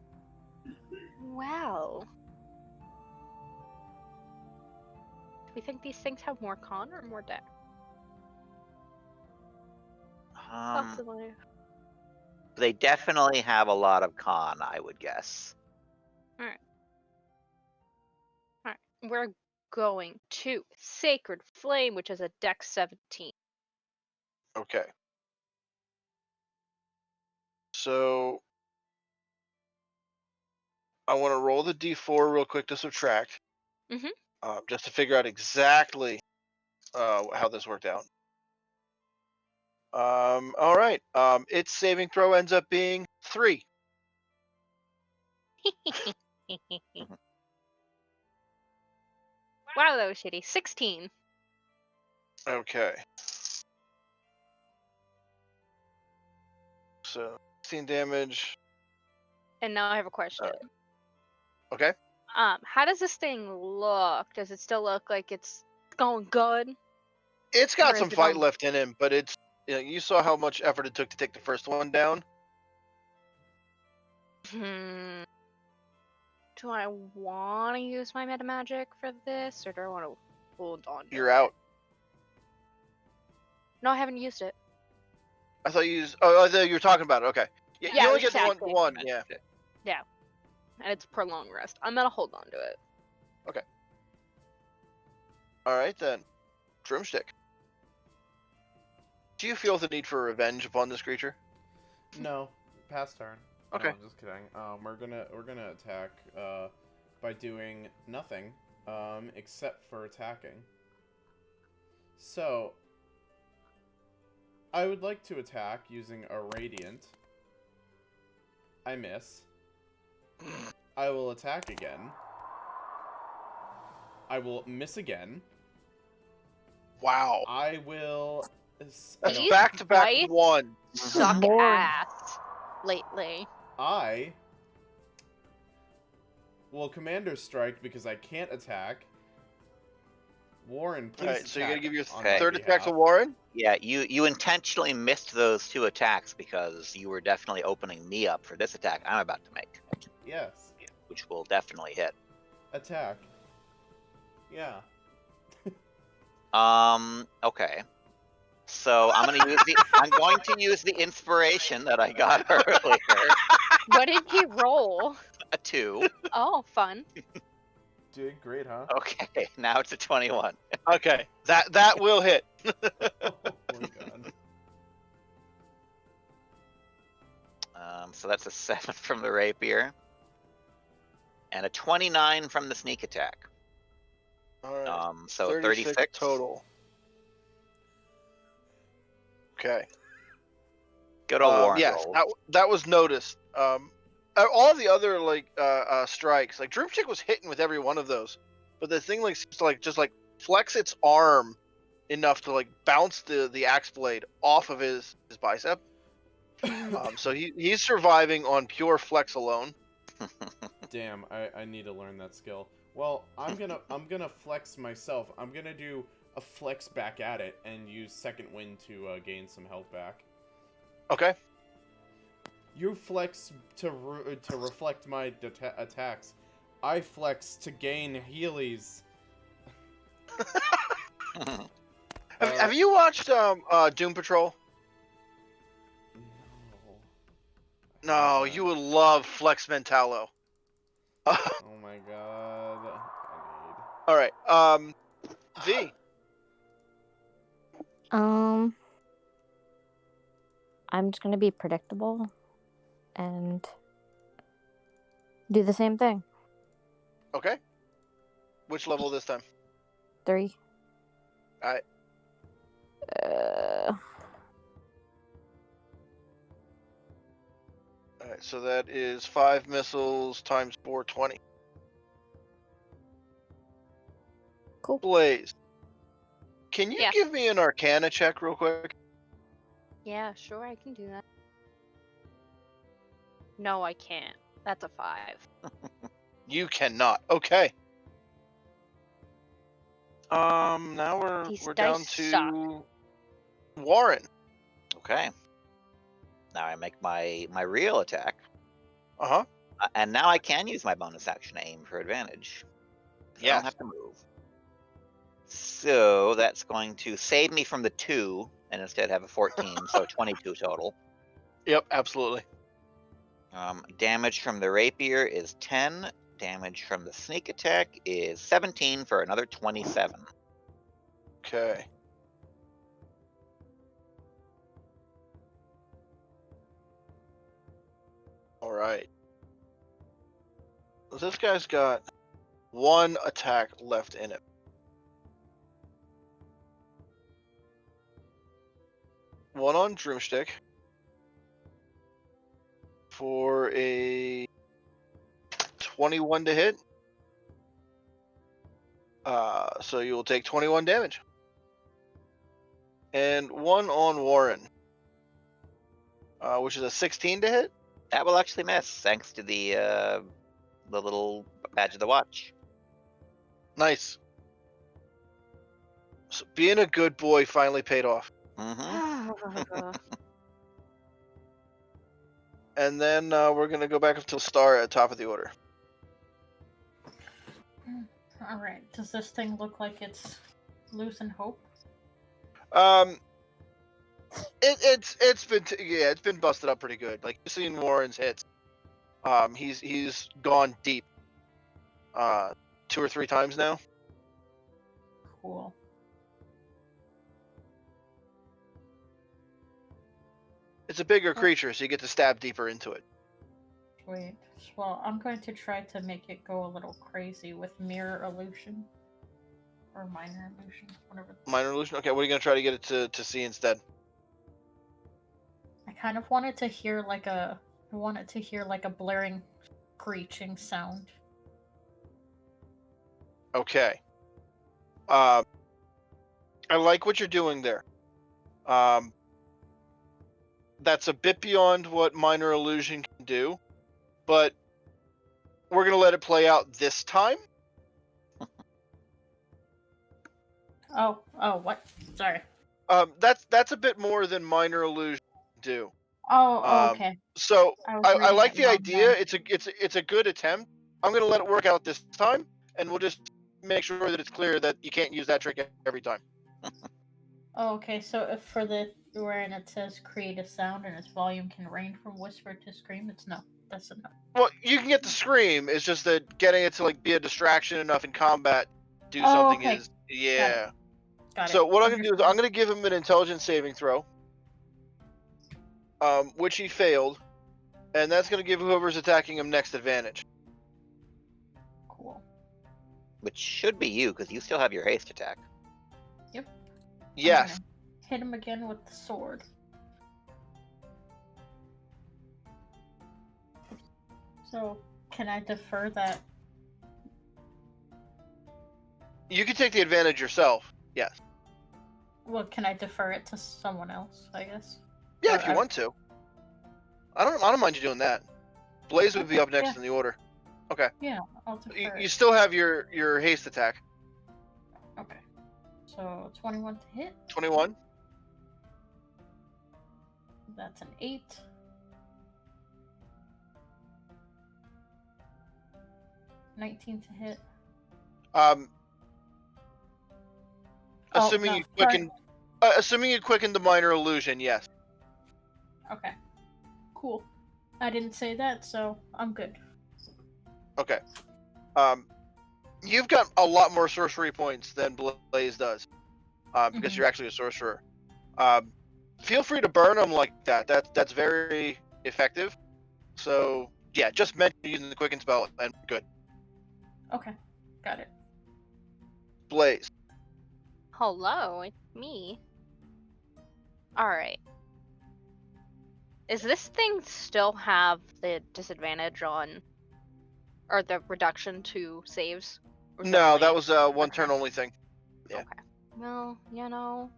Well. Do we think these things have more con or more dex? Possibly. They definitely have a lot of con, I would guess. Alright. We're going to Sacred Flame, which is a dex 17. Okay. So I want to roll the d4 real quick to subtract. Just to figure out exactly how this worked out. All right. Its saving throw ends up being 3. Wow, that was shitty. 16. Okay. So 16 damage. And now I have a question. Okay. How does this thing look? Does it still look like it's going good? It's got Or some is it fight on- left in him, but it's you saw how much effort it took to take the first one down. Do I want to use my meta magic for this, or do I want to hold on? You're out. No, I haven't used it. I thought you used. Oh, I thought you were talking about it. Okay. Yeah, Yeah, you I only was get the chatting one. from it. Yeah. Yeah, and it's prolonged rest. I'm gonna hold on to it. Okay. All right then, Drumstick. Do you feel the need for revenge upon this creature? No, pass turn. Okay. No, just kidding. We're gonna attack by doing nothing except for attacking. So I would like to attack using a radiant. I miss. I will attack again. I will miss again. Wow. I will. That's These back-to-back bites one. Suck More. ass lately. I will commander strike because I can't attack. Warren, please. All right, so you're gonna attack give your on my third attack to behalf. Warren. Yeah, you intentionally missed those 2 attacks because you were definitely opening me up for this attack I'm about to make, Yes. which will definitely hit. Attack. Yeah. Okay. So I'm going to use the inspiration that I got earlier. What did you roll? A 2. Oh, fun. Did great, huh? Okay, now it's a 21. Okay, that will hit. Oh my god. So that's a 7 from the rapier. And a 29 from the sneak attack. All right. So 36 total. Okay. Good old Warren Yes, roll. that was noticed. All the other strikes, like Droopchick was hitting with every one of those, but the thing seems to just flex its arm enough to bounce the axe blade off of his bicep. So he's surviving on pure flex alone. Damn, I need to learn that skill. Well, I'm gonna flex myself. I'm gonna do a flex back at it and use second wind to gain some health back. Okay. You flex to reflect my attacks. I flex to gain healies. Have you watched Doom Patrol? No, you would love Flex Mentalo. Oh my god. All right. V. I'm just gonna be predictable and do the same thing. Okay. Which level this time? 3. All right. All right. So that is 5 missiles times 420. Cool. Blaze. Can you Yeah. give me an Arcana check real quick? Yeah, sure, I can do that. No, I can't. That's a 5. You cannot. Okay. Now These we're dice down to suck. Warren. Okay. Now I make my real attack, Uh-huh. and now I can use my bonus action to aim for advantage. I Yes. don't have to move. So that's going to save me from the 2, and instead have a 14, so 22 total. Yep, absolutely. Damage from the rapier is 10. Damage from the sneak attack is 17 for another 27. Okay. All right. This guy's got 1 attack left in it. One on Droomstick for a 21 to hit. So you will take 21 damage. And one on Warren, which is a 16 to hit. That will actually miss, thanks to the little badge of the watch. Nice. So being a good boy finally paid off. Mm-hmm. And then we're going to go back up to Star at top of the order. Alright, does this thing look like it's losing hope? It's been busted up pretty good. Like, you've seen Warren's hits. He's gone deep 2 or 3 times now. Cool. It's a bigger creature, so you get to stab deeper into it. Wait. Well, I'm going to try to make it go a little crazy with mirror illusion. Or minor illusion, whatever. Minor illusion? Okay, what are you going to try to get it to see instead? I kind of wanted to hear like a blaring, screeching sound. Okay. I like what you're doing there. That's a bit beyond what minor illusion can do, but we're gonna let it play out this time. Oh, what? Sorry. That's a bit more than minor illusion can do. Okay. So was I reading like it the wrong idea. then. It's a good attempt. I'm gonna let it work out this time, and we'll just make sure that it's clear that you can't use that trick every time. Oh, okay. So if for the wherein it says create a sound and its volume can range from whisper to scream, that's enough. Well, you can get the scream. It's just that getting it to like be a distraction enough in combat, do Oh, something okay. is yeah. Got it. So what I'm gonna do is Understood. I'm gonna give him an intelligence saving throw, which he failed, and that's gonna give whoever's attacking him next advantage. Cool. Which should be you, because you still have your haste attack. Yes. I'm gonna hit him again with the sword. So can I defer that? You can take the advantage yourself. Yes. Well, can I defer it to someone else? I guess. Yeah, Or if you want to. I don't mind you doing that. Blaze would be up next yeah. in the order. Okay. Yeah, I'll defer You it. still have your haste attack. Okay. So 21 to hit. 21. That's an 8. $19 to hit. Assuming no, you quicken, assuming you quicken the minor illusion, yes. Okay. Cool. I didn't say that, so I'm good. Okay. You've got a lot more sorcery points than Blaze does, because you're actually a sorcerer. Feel free to burn them like that. That's very effective. So yeah, just mention using the quicken spell and good. Okay. Got it. Blaze. Hello, it's me. Alright. Is this thing still have the disadvantage on, or the reduction to saves? Or is No, only- that was a one okay. turn only thing. Yeah. Okay. Well, you know.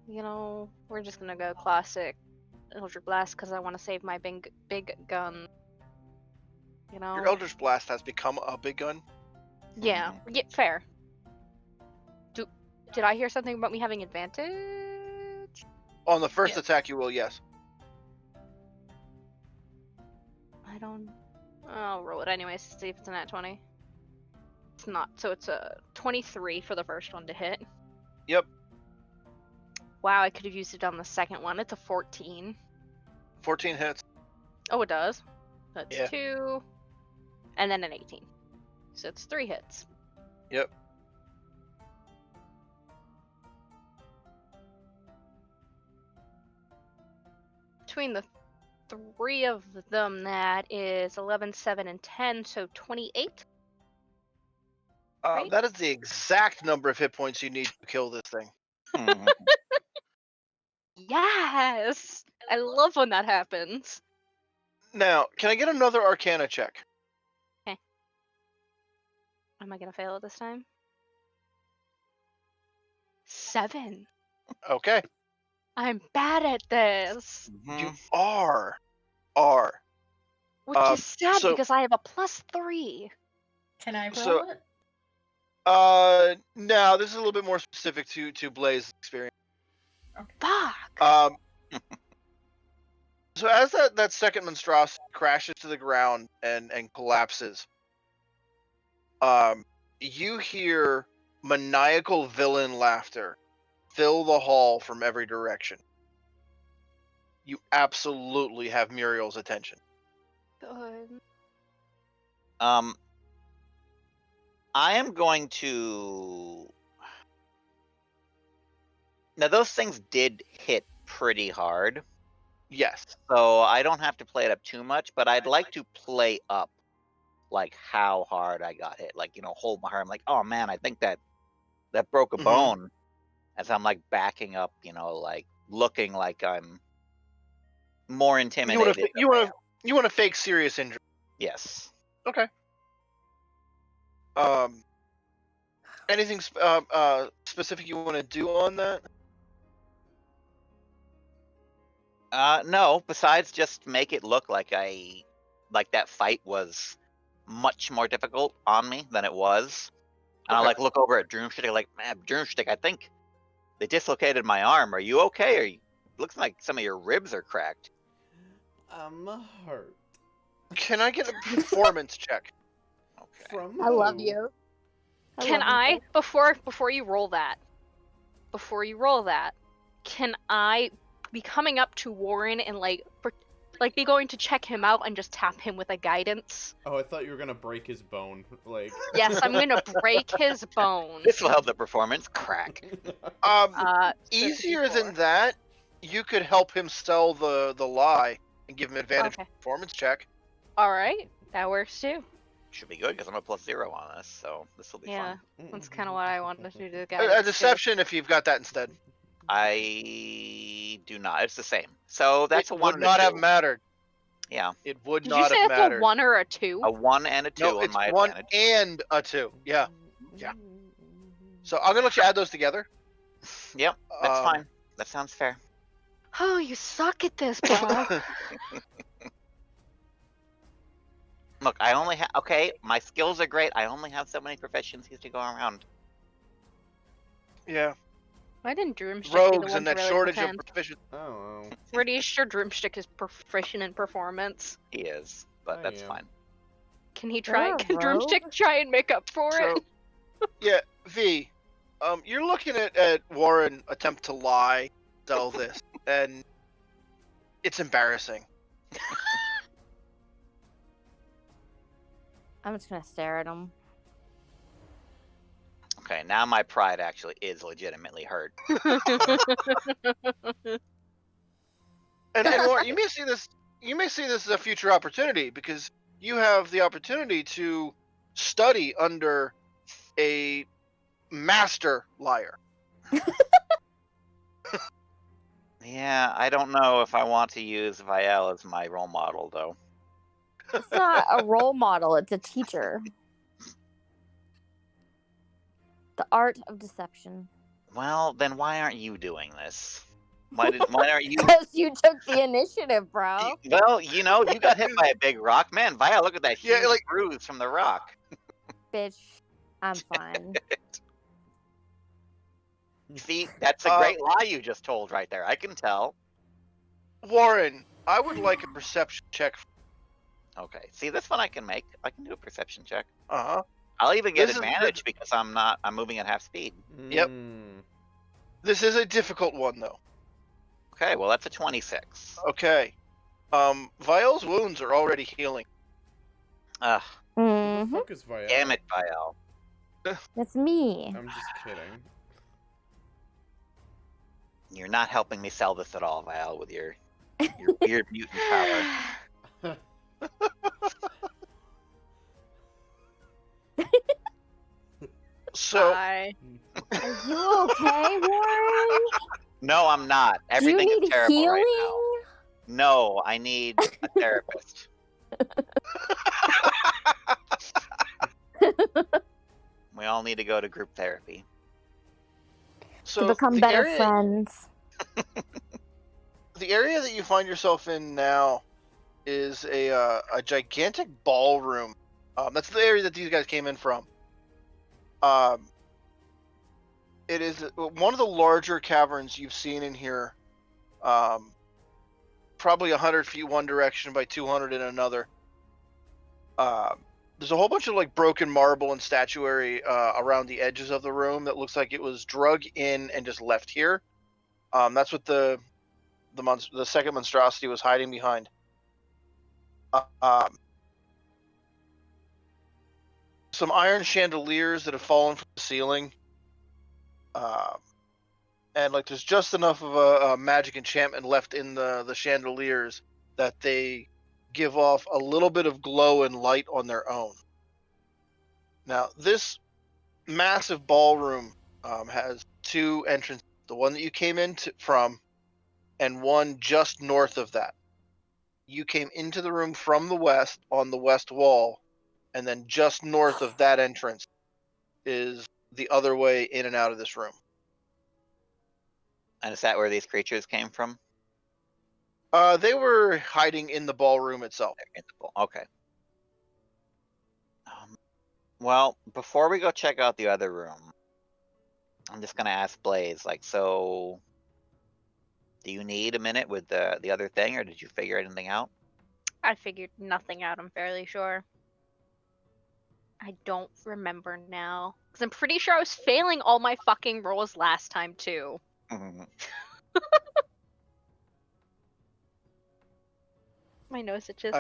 You know, we're just gonna go classic Eldritch Blast because I want to save my big gun. You know. Your Eldritch Blast has become a big gun. Yeah. Yeah. Fair. Did I hear something about me having advantage? On the first Yeah. attack, you will, yes. I don't. I'll roll it anyways to see if it's a nat 20. It's not, so it's a 23 for the first one to hit. Yep. Wow, I could have used it on the second one. It's a 14. 14 hits. Oh, it does. That's Yeah. 2, and then an 18. So it's 3 hits. Yep. Between the 3 of them, that is 11, 7, and 10, so 28. Right? That is the exact number of hit points you need to kill this thing. Yes! I love when that happens. Now, can I get another Arcana check? Am I gonna fail it this time? 7. Okay. I'm bad at this. You are. Which is sad so- because I have a +3. Can I roll So- it? No, this is a little bit more specific to Blaze's experience. Fuck! So as that second monstrosity crashes to the ground and collapses, you hear maniacal villain laughter fill the hall from every direction. You absolutely have Muriel's attention. Good. I am going to. Now, those things did hit pretty hard, Yes. so I don't have to play it up too much, but I'd like to play up, like, how hard I got hit. Like, hold my heart. I'm like, oh man, I think that broke a Mhm. bone. As I'm, like, backing up, like, looking like I'm more intimidated. You want to fake serious injury. Yes. Okay. Anything specific you want to do on that? No, besides just make it look like that fight was much more difficult on me than it was. And I Okay. like look over at Droomstick, like, man, Droomstick, I think they dislocated my arm. Are you okay? Looks like some of your ribs are cracked. I'm hurt. Can I get a performance check? Okay. From I love who? you. Can love you, I, Chris. before you roll that, can I be coming up to Warren and be going to check him out and just tap him with a guidance? Oh, I thought you were gonna break his bone. Like. Yes, I'm gonna break his bones. This will help the performance. Crack. Easier 54. than that, you could help him sell the lie and give him advantage Okay. performance check. Alright, that works too. Should be good because I'm a +0 on this, so this will be Yeah, fun. that's kind of what I wanted to do to the guy. A deception if you've got that instead. I do not. It's the same. So that's it a 1 would and a not 2. have mattered. Yeah, It would Did you not say have that's mattered. a 1 or a 2? a 1 and a 2 No, on it's my 1 advantage. and a 2. Yeah. Yeah. So I'm gonna let you add those together. Yep, that's Um, fine. That sounds fair. Oh, you suck at this, bro. Look, I only have. Okay, my skills are great. I only have so many proficiencies to go around. Yeah. Why didn't Droomstick be the Rogues one and to that really shortage pretend? of proficiency. Oh. Pretty sure Droomstick is proficient in performance. He is, but I that's am. fine. Can he try? You're a Can rogue? Droomstick try and make up for So, it? yeah, V. You're looking at Warren attempt to lie, sell this, and it's embarrassing. I'm just gonna stare at him. Okay, now my pride actually is legitimately hurt. And Warren, you may see this. You may see this as a future opportunity because you have the opportunity to study under a master liar. Yeah, I don't know if I want to use Vielle as my role model, though. It's not a role model, it's a teacher. The art of deception. Well, then why aren't you doing this? Why aren't you? Because you took the initiative, bro. Well, you got hit by a big rock, man. Via, look at that huge Yeah, like- bruise from the rock. Bitch, I'm fine. See, that's a great lie you just told right there. I can tell. Warren, I would like a perception check. Okay. See, this one I can make. I can do a perception check. Uh-huh. I'll even get This is advantage because I'm moving at half speed. Yep. Mm. This is a difficult one, though. Okay, well that's a 26. Okay. Vial's wounds are already healing. Ugh, Who the Mm-hmm. fuck is Vial? damn it, Vial. That's me. I'm just kidding. You're not helping me sell this at all, Vial, with your weird mutant power. So, Bye. Are you okay, Warren? No, I'm not. Everything Do you is need terrible healing? right now. No, I need a therapist. We all need to go to group therapy. To become the better area, friends. the area that you find yourself in now is a gigantic ballroom. That's the area that these guys came in from. It is one of the larger caverns you've seen in here. Probably 100 feet one direction by 200 in another. There's a whole bunch of like broken marble and statuary around the edges of the room that looks like it was drug in and just left here. That's what the second monstrosity was hiding behind. Some iron chandeliers that have fallen from the ceiling. And like there's just enough of a magic enchantment left in the chandeliers that they give off a little bit of glow and light on their own. Now, this massive ballroom has two entrances. The one that you came in from, and one just north of that. You came into the room from the west on the west wall, and then just north of that entrance is the other way in and out of this room. And is that where these creatures came from? They were hiding in the ballroom itself. Okay. Well, before we go check out the other room, I'm just gonna ask Blaze, like, so do you need a minute with the other thing, or did you figure anything out? I figured nothing out, I'm fairly sure. I don't remember now. Because I'm pretty sure I was failing all my fucking rolls last time, too. My nose itches.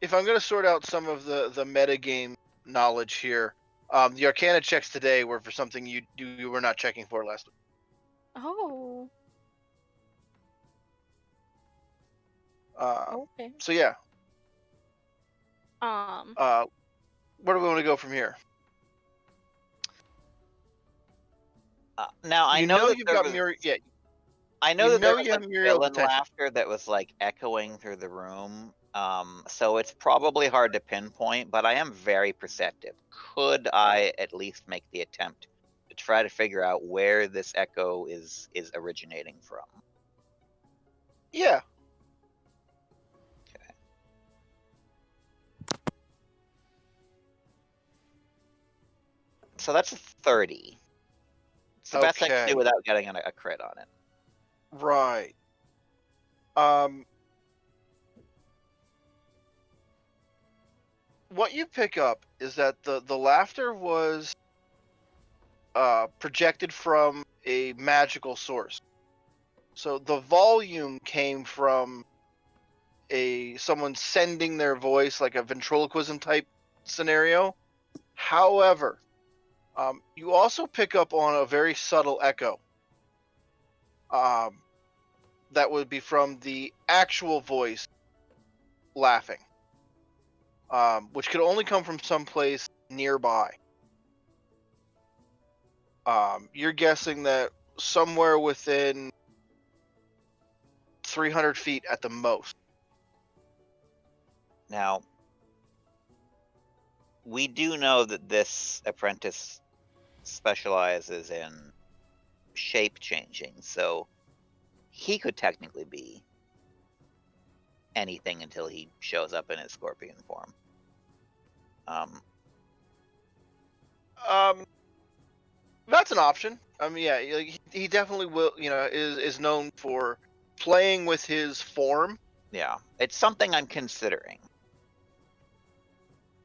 If I'm going to sort out some of the metagame knowledge here, the Arcana checks today were for something you were not checking for last week. Oh. Okay. So yeah. Where do we want to go from here? Now I know that you've there got was, Muriel. Yeah, I know you that there know was you like have Muriel villain detection. laughter that was like echoing through the room. So it's probably hard to pinpoint, but I am very perceptive. Could I at least make the attempt to try to figure out where this echo is originating from? Yeah. Okay. So that's a 30. It's the best I can Okay. do without getting a crit on it. Right. What you pick up is that the laughter was projected from a magical source. So the volume came from someone sending their voice, like a ventriloquism type scenario. However, you also pick up on a very subtle echo. That would be from the actual voice laughing, which could only come from someplace nearby. You're guessing that somewhere within 300 feet at the most. Now, we do know that this apprentice specializes in shape changing, so he could technically be anything until he shows up in his scorpion form. That's an option. I mean, yeah, he definitely will. Is known for playing with his form. Yeah, it's something I'm considering.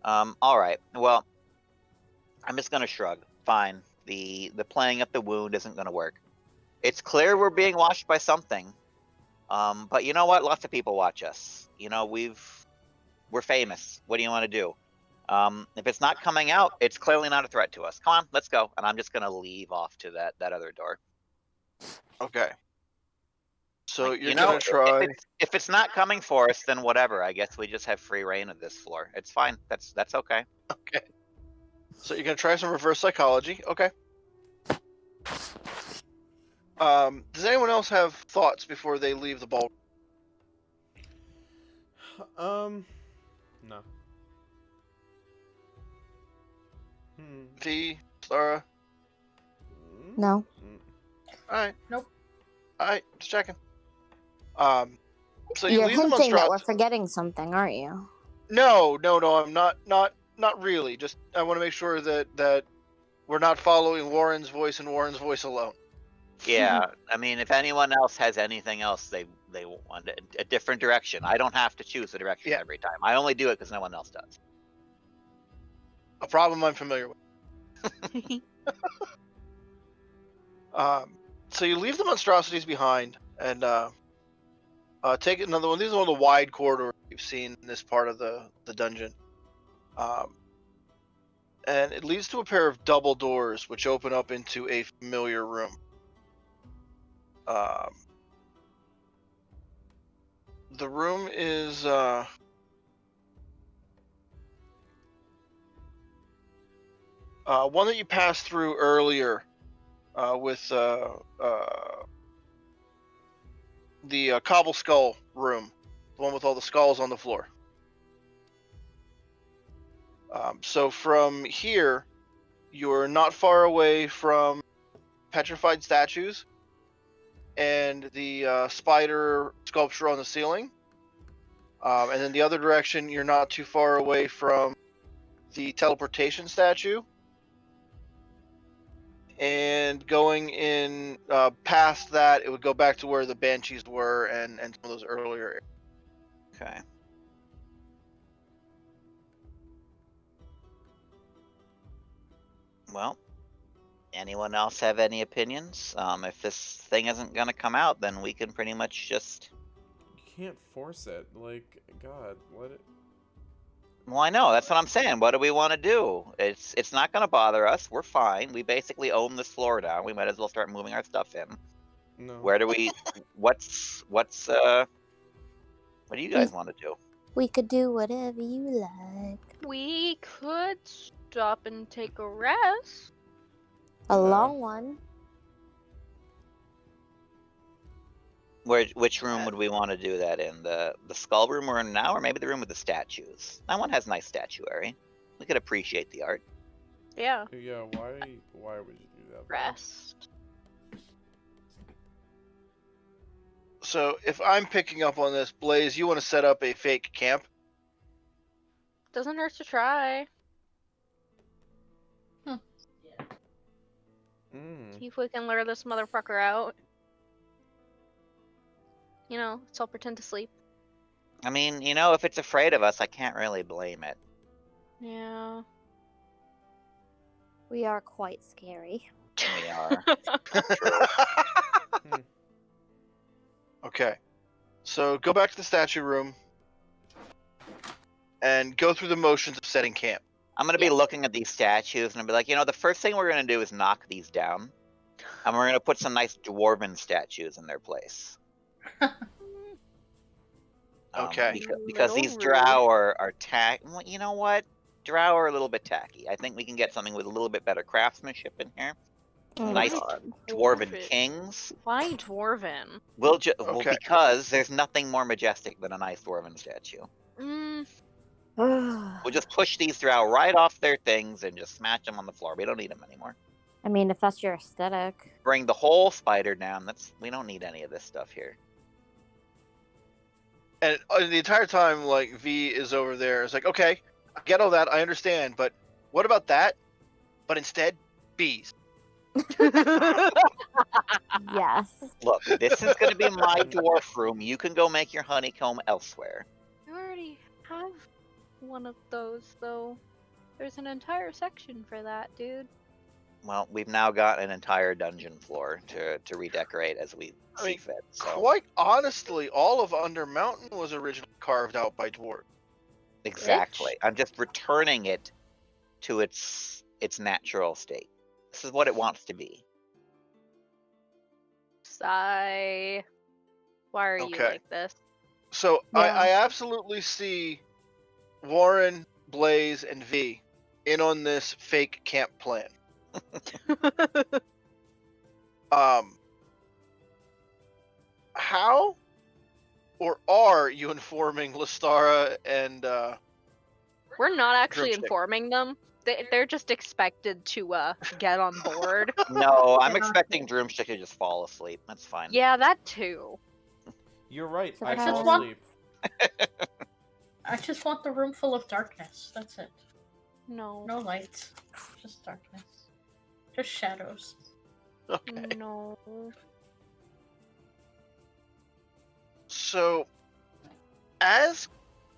All right. Well, I'm just gonna shrug. Fine. The playing up the wound isn't gonna work. It's clear we're being watched by something. But you know what? Lots of people watch us. We're famous. What do you want to do? If it's not coming out, it's clearly not a threat to us. Come on, let's go. And I'm just gonna leave off to that other door. Okay. So Like, you're gonna try. If it's not coming for us, then whatever. I guess we just have free reign of this floor. It's fine. That's okay. Okay. So you're gonna try some reverse psychology. Okay. Does anyone else have thoughts before they leave the ball? No. V, Sarah. No. All right. Nope. All right. Just checking. So you You're leave the hinting that we're monstrosity. forgetting something, aren't you? No. I'm not really. Just I want to make sure that we're not following Warren's voice and Warren's voice alone. Yeah. I mean, if anyone else has anything else they want a different direction, I don't have to choose a direction every time. I only do it because no one else does. A problem I'm familiar with. So you leave the monstrosities behind and take another one. These are one of the wide corridors you've seen in this part of the dungeon. And it leads to a pair of double doors which open up into a familiar room. The room is one that you passed through earlier with the cobble skull room, the one with all the skulls on the floor. So from here, you're not far away from petrified statues and the spider sculpture on the ceiling. And then the other direction, you're not too far away from the teleportation statue. And going in past that, it would go back to where the banshees were and some of those earlier areas. Okay. Well, anyone else have any opinions? If this thing isn't gonna come out, then we can pretty much just... You can't force it. Like, God, let it... Well, I know. That's what I'm saying. What do we want to do? It's not gonna bother us. We're fine. We basically own this floor now. We might as well start moving our stuff in. No. Where do we... What do you guys want to do? We could do whatever you like. We could stop and take a rest. A long one. Which room would we want to do that in? The skull room we're in now, or maybe the room with the statues? That one has nice statuary. We could appreciate the art. Yeah. Yeah, why would you do that? Rest. So if I'm picking up on this, Blaze, you want to set up a fake camp? Doesn't hurt to try. See if we can lure this motherfucker out. Let's all pretend to sleep. I mean, if it's afraid of us, I can't really blame it. Yeah. We are quite scary. We are. Okay. So go back to the statue room and go through the motions of setting camp. I'm going to be looking at these statues and I'll be like, the first thing we're going to do is knock these down. And we're going to put some nice dwarven statues in their place. Okay. Because these drow are tacky. Well, you know what? Drow are a little bit tacky. I think we can get something with a little bit better craftsmanship in here. Nice dwarven kings. Why dwarven? Well, because there's nothing more majestic than a nice dwarven statue. We'll just push these drow right off their things and just smash them on the floor. We don't need them anymore. I mean, if that's your aesthetic. Bring the whole spider down. We don't need any of this stuff here. And the entire time, like, V is over there. It's like, okay, I get all that, I understand, but what about that? But instead, bees. Yes. Look, this is going to be my dwarf room. You can go make your honeycomb elsewhere. I already have one of those, though. There's an entire section for that, dude. Well, we've now got an entire dungeon floor to redecorate as we see fit. So. Quite honestly, all of Undermountain was originally carved out by dwarves. Exactly. I'm just returning it to its natural state. This is what it wants to be. Sigh. Why are you Okay. like this? So Yeah. I absolutely see Warren, Blaze, and V in on this fake camp plan. How or are you informing Lestara and We're not actually Drumstick. informing them. They're just expected to get on board. No, I'm Yeah. expecting Droomstick to just fall asleep. That's fine. Yeah, that too. You're right. So I the fell house- asleep. I just want the room full of darkness. That's it. No. No lights. Just darkness. Just shadows. okay. No. So as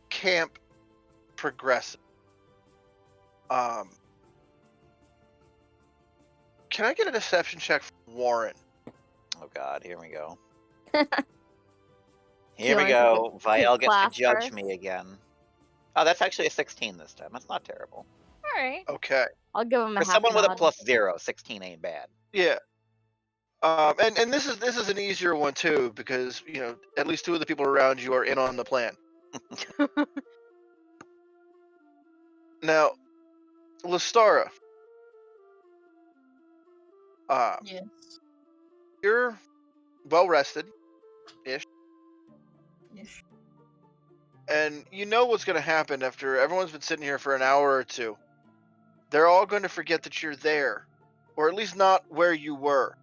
camp progresses, can I get a deception check from Warren? Oh God, here we go. Do Here you we wanna go. take Vial gets class to judge first? me again. Oh, that's actually a 16 this time. That's not terrible. All right. Okay. I'll give him a For half someone with a nod. +0, 16 ain't bad. Yeah. And this is an easier one too, because at least two of the people around you are in on the plan. Now, Lestara, Yes. you're well rested, Yes. and you know what's going to happen after everyone's been sitting here for an hour or two. They're all going to forget that you're there, or at least not where you were.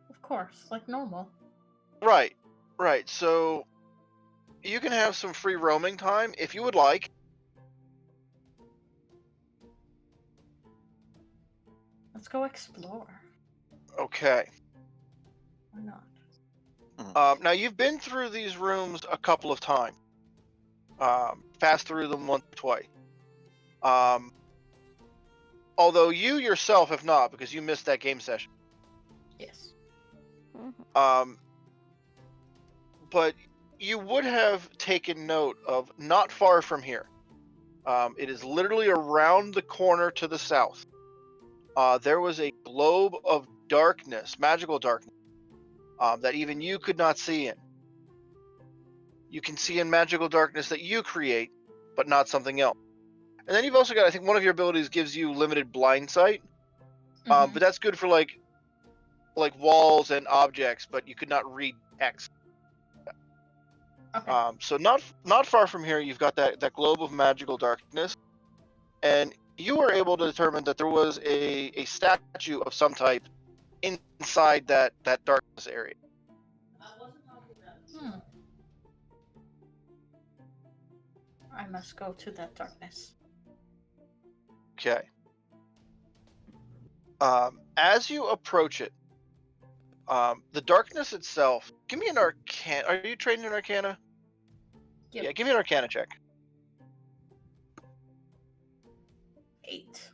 Of course, like normal. Right. So you can have some free roaming time if you would like. Let's go explore. Okay. Why not? Now you've been through these rooms a couple of times. Passed through them once or twice. Although you yourself have not, because you missed that game session. Yes. Mhm. But you would have taken note of not far from here. It is literally around the corner to the south. There was a globe of darkness, magical darkness, that even you could not see in. You can see in magical darkness that you create, but not something else. And then you've also got, I think one of your abilities gives you limited blind sight, Mhm. but that's good for like walls and objects, but you could not read text. Okay. So not far from here, you've got that globe of magical darkness, and you were able to determine that there was a statue of some type inside that darkness area. Hmm. I must go to that darkness. Okay. As you approach it, the darkness itself. Give me an Arcana. Are you trained in Arcana? Yep. Yeah. Give me an Arcana check. 8.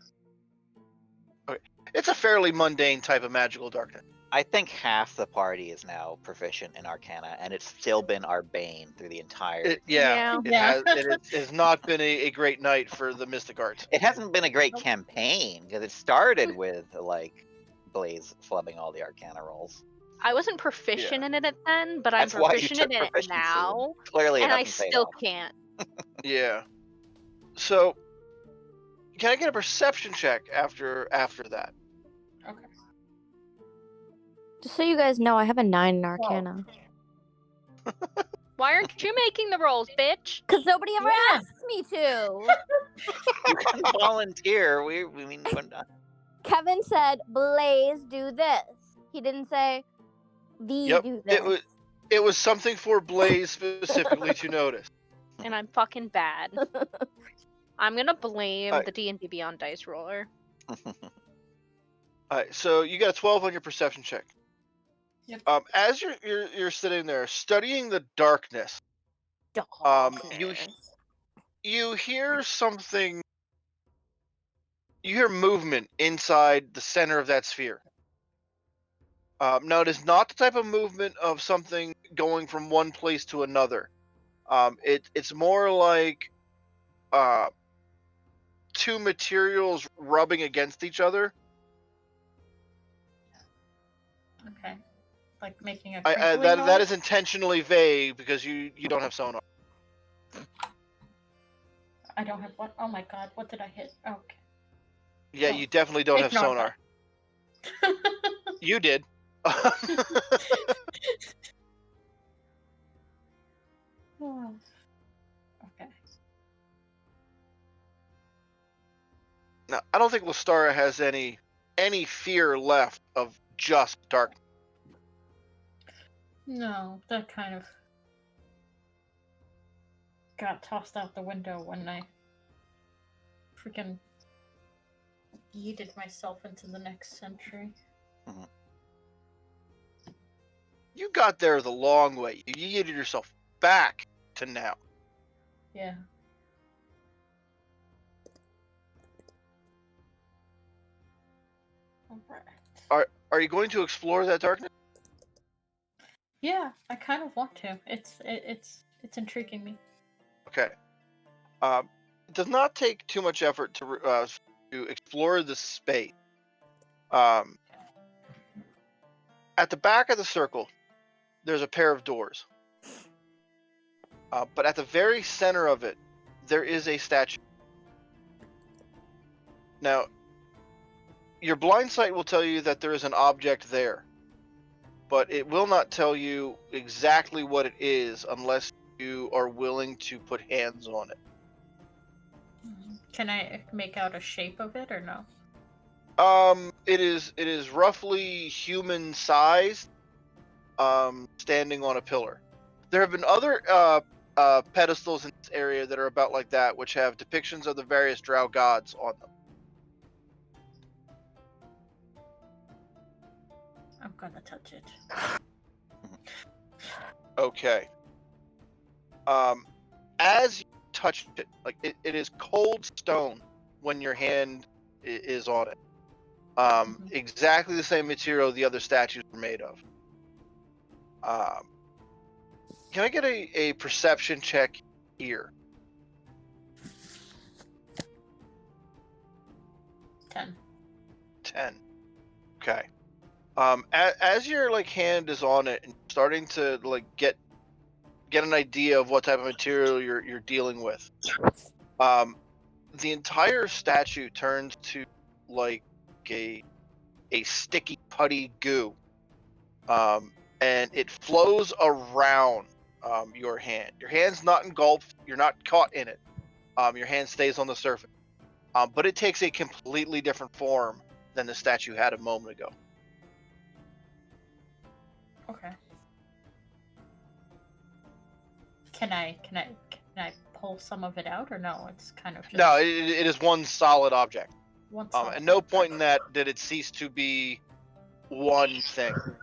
It's a fairly mundane type of magical darkness. I think half the party is now proficient in Arcana, and it's still been our bane through the entire. Yeah. It has not been a great night for the mystic arts. It hasn't been a great Nope. campaign because it started with like Blaze flubbing all the Arcana rolls. I wasn't proficient in it then, but I'm That's why you proficient took in it proficiency. now, Clearly, it and I hasn't paid still off. can't. Yeah. So, can I get a perception check after that? Okay. Just so you guys know, I have a 9 in Arcana. Why aren't you making the rolls, bitch? Because nobody ever Yeah. asks me to. You can volunteer. We mean, we're not- Kevin said, Blaze, do this. He didn't say, V, Yep, do this. it was something for Blaze specifically to notice. And I'm fucking bad. I'm gonna blame Alright. the D&D Beyond dice roller. Alright, so you got a 12 on your perception check. Yep. As you're sitting there studying the darkness, you hear something. You hear movement inside the center of that sphere. Now, it is not the type of movement of something going from one place to another. It's more like two materials rubbing against each other. Okay. Like making a That noise? is intentionally vague because you don't have sonar. I don't have what? Oh my god, what did I hit? Okay. Yeah, Oh. you definitely don't have Ignore sonar. You did. Oh. Okay. Now, I don't think Lestara has any fear left of just darkness. No, that kind of got tossed out the window when I freaking yeeted myself into the next century. You got there the long way. You yeeted yourself back to now. Yeah. Alright. Are you going to explore that darkness? Yeah, I kind of want to. It's intriguing me. Okay. It does not take too much effort to explore the space. At the back of the circle, there's a pair of doors. But at the very center of it, there is a statue. Now, your blind sight will tell you that there is an object there, but it will not tell you exactly what it is unless you are willing to put hands on it. Can I make out a shape of it or no? It is roughly human sized, standing on a pillar. There have been other pedestals in this area that are about like that, which have depictions of the various drow gods on them. I'm gonna touch it. Okay. As you touch it, like it is cold stone when your hand is on it. Exactly the same material the other statues were made of. Can I get a perception check here? 10. 10. Okay. As your like hand is on it and starting to like get an idea of what type of material you're dealing with, the entire statue turns to like a sticky putty goo, and it flows around your hand. Your hand's not engulfed. You're not caught in it. Your hand stays on the surface, but it takes a completely different form than the statue had a moment ago. Okay. Can I pull some of it out or no? It's kind of just No, it is one solid object. one At no point in that did it cease to be one thing. Okay.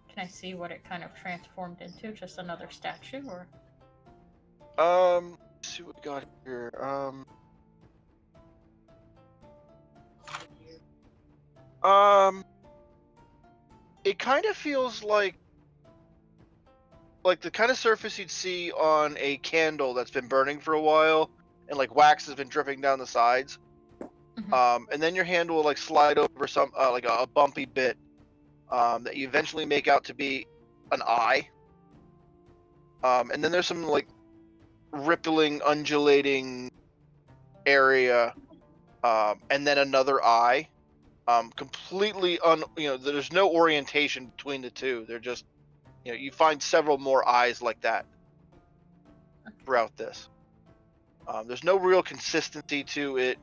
Can I see what it kind of transformed into? Just another statue or? Let's see what we got here. It kind of feels like the kind of surface you'd see on a candle that's been burning for a while, and like wax has been dripping down the sides. And then your hand will like slide over some like a bumpy bit that you eventually make out to be an eye. And then there's some like rippling, undulating area, and then another eye. Completely there's no orientation between the two. They're just, you find several more eyes like that throughout this. There's no real consistency to it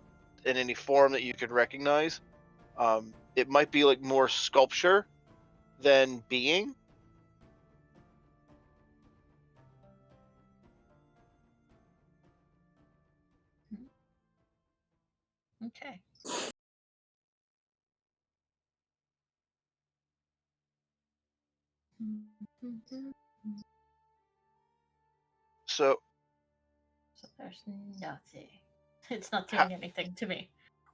in any form that you could recognize. It might be like more sculpture than being. Okay. So, there's nothing. It's not doing anything to me.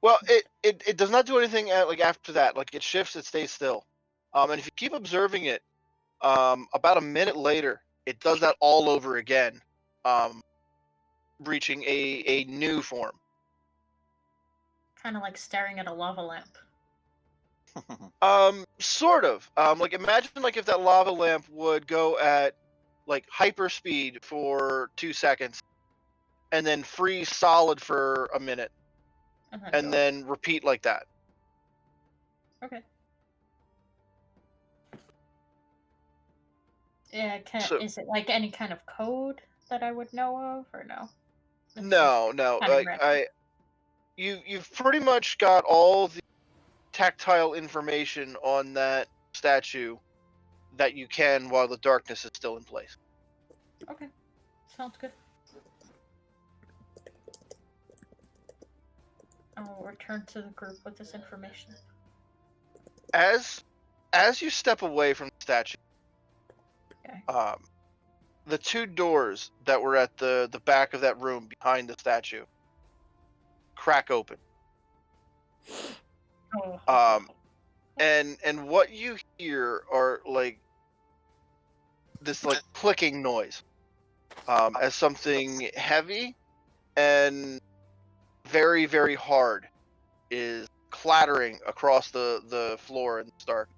well, it does not do anything like after that. Like it shifts, it stays still. And if you keep observing it, about a minute later, it does that all over again, reaching a new form. Kind of like staring at a lava lamp. Sort of. Like imagine like if that lava lamp would go at like hyper speed for 2 seconds, and then freeze solid for a minute, and then repeat like that. Okay. Yeah, is it like any kind of code that I would know of, or no? No. Like you've pretty much got all the tactile information on that statue that you can while the darkness is still in place. Okay, sounds good. I'll return to the group with this information. As you step away from the statue, okay. The 2 doors that were at the back of that room behind the statue crack open. And what you hear are like this like clicking noise, as something heavy and very, very hard is clattering across the floor in the dark.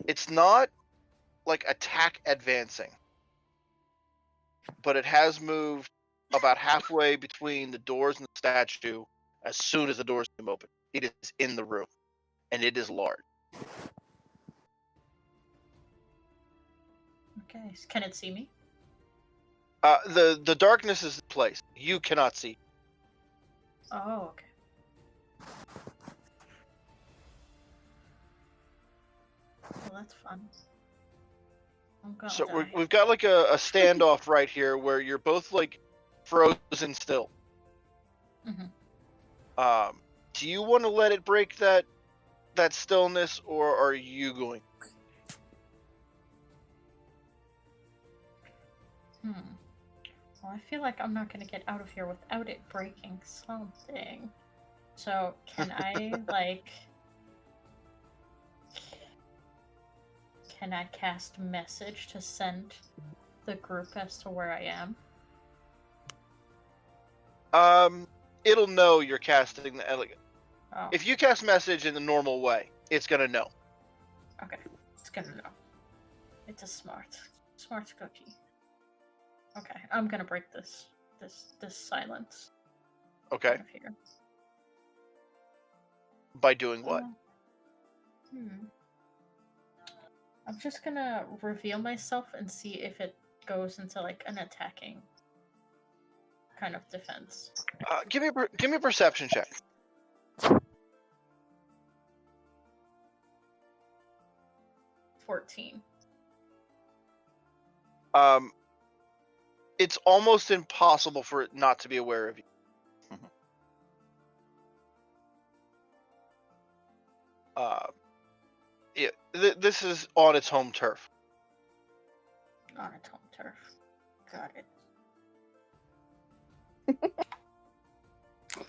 It's not like attack advancing, but it has moved about halfway between the doors and the statue as soon as the doors come open. It is in the room, and it is large. Okay, can it see me? The darkness is in place. You cannot see. Oh, okay. Well, that's fun. So we've got like a standoff right here where you're both like frozen still. Mm-hmm. Do you want to let it break that stillness, or are you going? Well, I feel like I'm not going to get out of here without it breaking something. So, can I, can I cast message to send the group as to where I am? It'll know you're casting the, like, oh. If you cast message in the normal way, it's gonna know. Okay, it's gonna know. It's a smart cookie. Okay, I'm gonna break this silence. Okay. By doing what? I'm just gonna reveal myself and see if it goes into like an attacking kind of defense. Give me a perception check. 14. It's almost impossible for it not to be aware of you. This is on its home turf. On its home turf. Got it.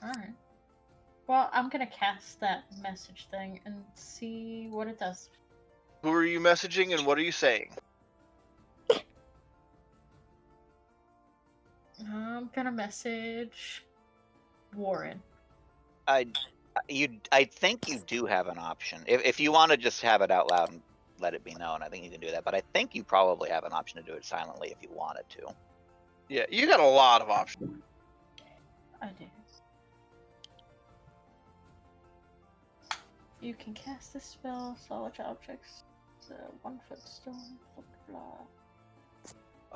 Alright. Well, I'm gonna cast that message thing and see what it does. Who are you messaging and what are you saying? I'm gonna message Warren. I think you do have an option. If you want to just have it out loud and let it be known, I think you can do that. But I think you probably have an option to do it silently if you wanted to. Yeah, you got a lot of options. I do. You can cast this spell, solid objects, 1 foot stone, blah, blah,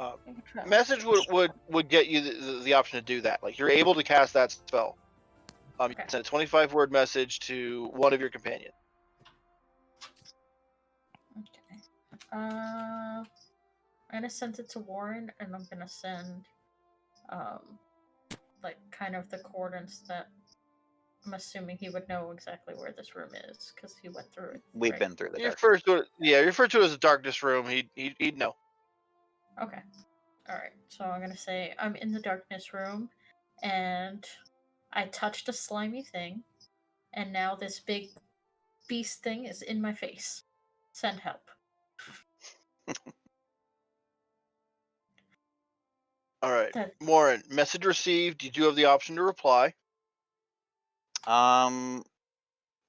Message would get you the option to do that. Like you're able to cast that spell. You Okay. can send a 25-word message to one of your companions. Okay. I'm gonna send it to Warren, and I'm gonna send, like kind of the coordinates that I'm assuming he would know exactly where this room is because he went through it. We've right? been through the You dark. refer to it as a darkness room. He'd know. Okay. All right. So I'm gonna say I'm in the darkness room, and I touched a slimy thing, and now this big beast thing is in my face. Send help. All right, That- Warren. Message received. You do have the option to reply.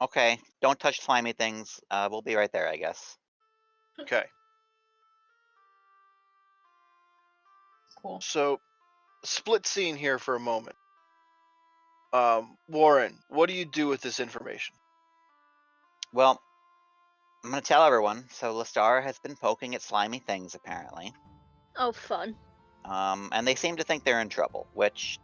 Okay. Don't touch slimy things. We'll be right there, I guess. Okay. Cool. So, split scene here for a moment. Warren, what do you do with this information? Well, I'm gonna tell everyone. So Lestar has been poking at slimy things, apparently. Oh, fun. And they seem to think they're in trouble, which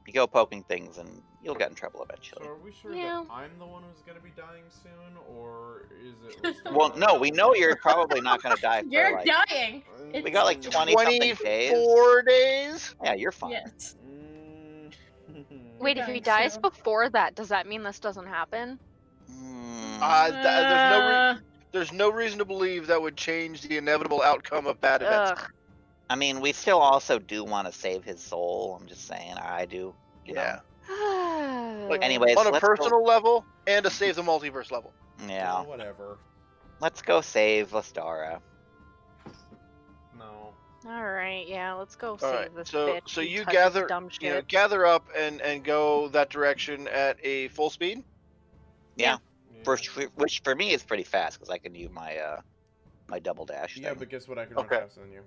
you go poking things and you'll get in trouble So eventually. are we sure Yeah. that I'm the one who's gonna be dying soon, or is it? Lestar? Well, no, we know you're probably not gonna die for You're like. dying. We got like 20 something days. 24 days. Yeah, you're fine. Yes. Wait, if he dying dies soon. before that, does that mean this doesn't happen? There's no reason to believe that would change the inevitable outcome of bad events. Ugh. I mean, we still also do want to save his soul. I'm just saying, I do. You Yeah. Like, Anyways, On a let's go- personal level and a save the multiverse level. Yeah. Whatever. Let's go save Lestara. No. All right, yeah, let's go All save right. this So bitch. so who you touches gather dumb shit. gather up and go that direction at a full speed. Yeah. Yeah. Which for me is pretty fast because I can use my my double dash Yeah, thing. but guess what? I can run Okay. faster than you.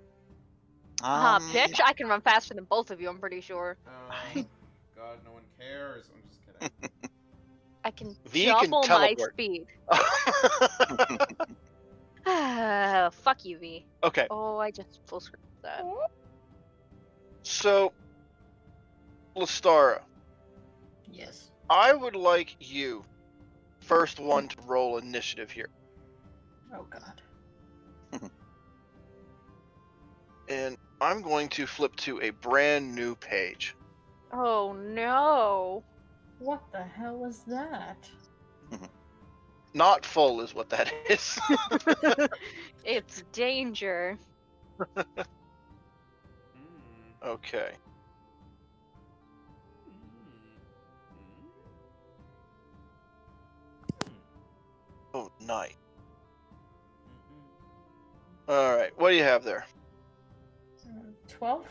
Bitch, I can run faster than both of you, I'm pretty sure. God, no one cares. I'm just kidding. I can V can double my teleport. speed. Fuck you, V. Okay. Oh, I just full screen that. So, Lestara, Yes. I would like you, first one to roll initiative here. Oh God. And I'm going to flip to a brand new page. Oh no. What the hell was that? Not full is what that is. It's danger. Okay. Oh, nice. All right. What do you have there? 12.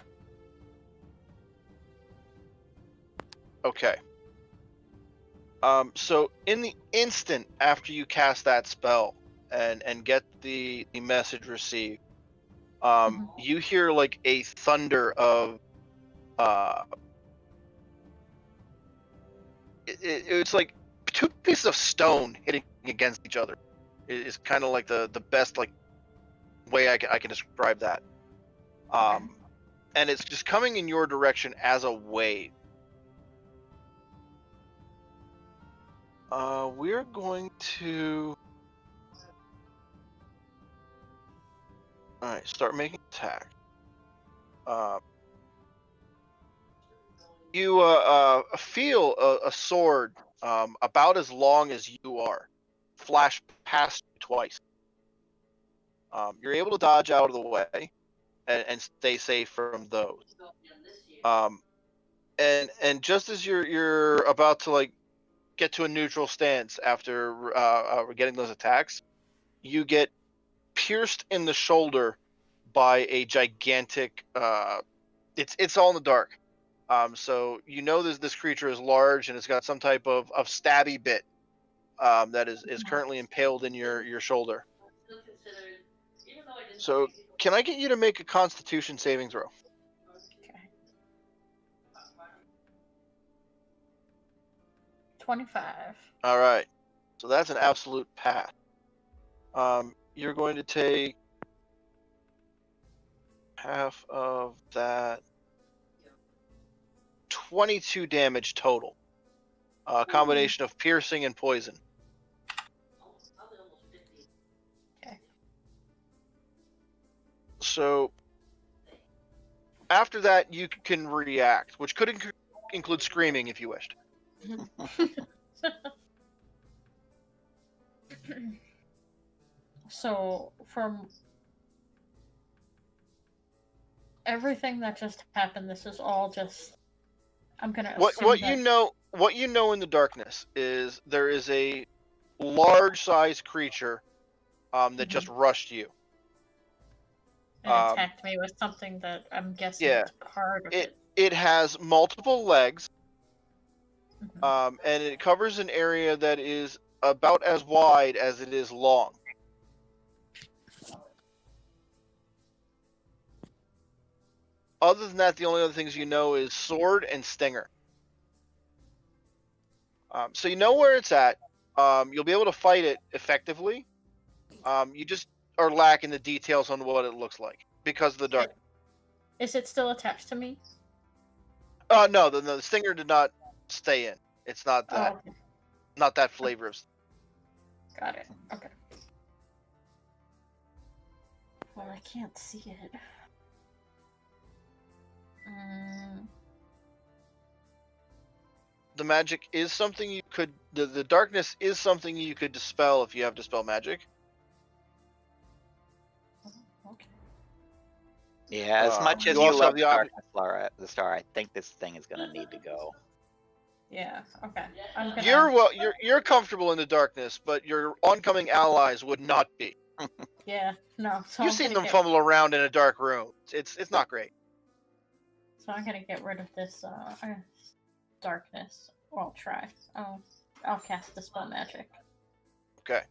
Okay. So in the instant after you cast that spell and get the message received, you hear like a thunder of it's like two pieces of stone hitting against each other. Is kind of like the best like way I can describe that. And it's just coming in your direction as a wave. We're going to start making attack. You feel a sword about as long as you are flash past you twice. You're able to dodge out of the way and stay safe from those. And just as you're about to like get to a neutral stance after getting those attacks, you get pierced in the shoulder by a gigantic. It's all in the dark. So you know this creature is large and it's got some type of stabby bit that is currently impaled in your shoulder. So can I get you to make a Constitution saving throw? Okay. 25. All right. So that's an absolute pass. You're going to take half of that. 22 damage total. A combination of piercing and poison. Okay. So after that, you can react, which could include screaming if you wished. So, from everything that just happened, this is all just. I'm gonna assume What you know in the darkness is there is a large-sized creature that just rushed you. and attacked me with something that I'm guessing Yeah. is part of it. It has multiple legs, Mhm. and it covers an area that is about as wide as it is long. Other than that, the only other things you know is sword and stinger. So you know where it's at. You'll be able to fight it effectively. You just are lacking the details on what it looks like because of the dark. Is it still attached to me? No, the stinger did not stay in. It's not that. Oh, okay. Not that flavor of. Got it. Okay. Well, I can't see it. The magic is something you could. The darkness is something you could dispel if you have dispel magic. Okay. Yeah, as much as you you also love have the the star, I think this thing is gonna need to go. Yeah. Okay. I'm gonna. You're comfortable in the darkness, but your oncoming allies would not be. Yeah. No. So You've I'm seen gonna them get. fumble around in a dark room. It's not great. So I'm gonna get rid of this darkness. Well, I'll try. I'll cast Dispel Magic. Okay.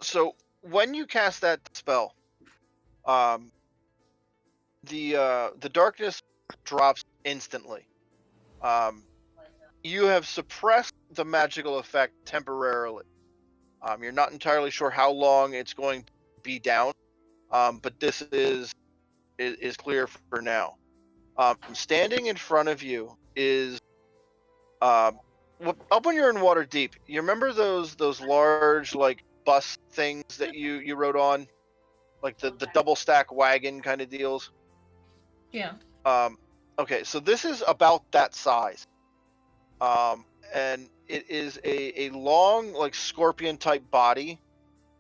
So when you cast that spell, the darkness drops instantly. You have suppressed the magical effect temporarily. You're not entirely sure how long it's going to be down, but this is clear for now. Standing in front of you is up when you're in Waterdeep. You remember those large like bus things that you rode on, like the double stack wagon kind of deals. Yeah. Okay, so this is about that size. And it is a long, like scorpion type body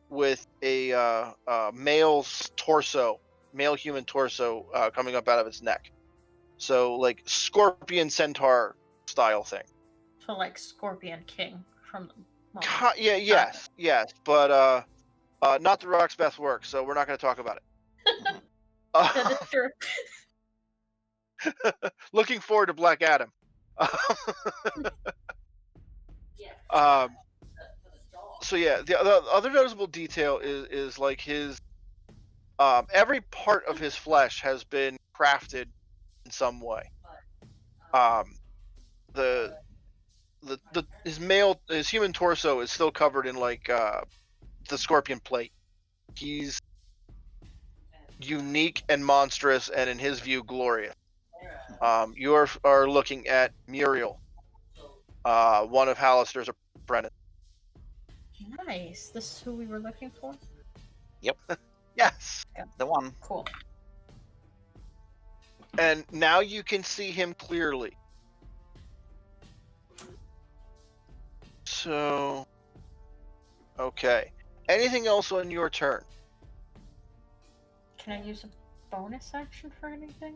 with a male human torso coming up out of its neck. So like scorpion centaur style thing. So like Scorpion King from the. Yes, but not the Rock's best work, so we're not going to talk about it. That is true. Looking forward to Black Adam. So yeah, the other noticeable detail is like his every part of his flesh has been crafted in some way. His human torso is still covered in like the scorpion plate. He's unique and monstrous, and in his view, glorious. You are looking at Muriel, one of Hallister's apprentices. Nice. This is who we were looking for? Yep, Yes. the one. Cool. And now you can see him clearly. So, okay. Anything else on your turn? Can I use a bonus action for anything?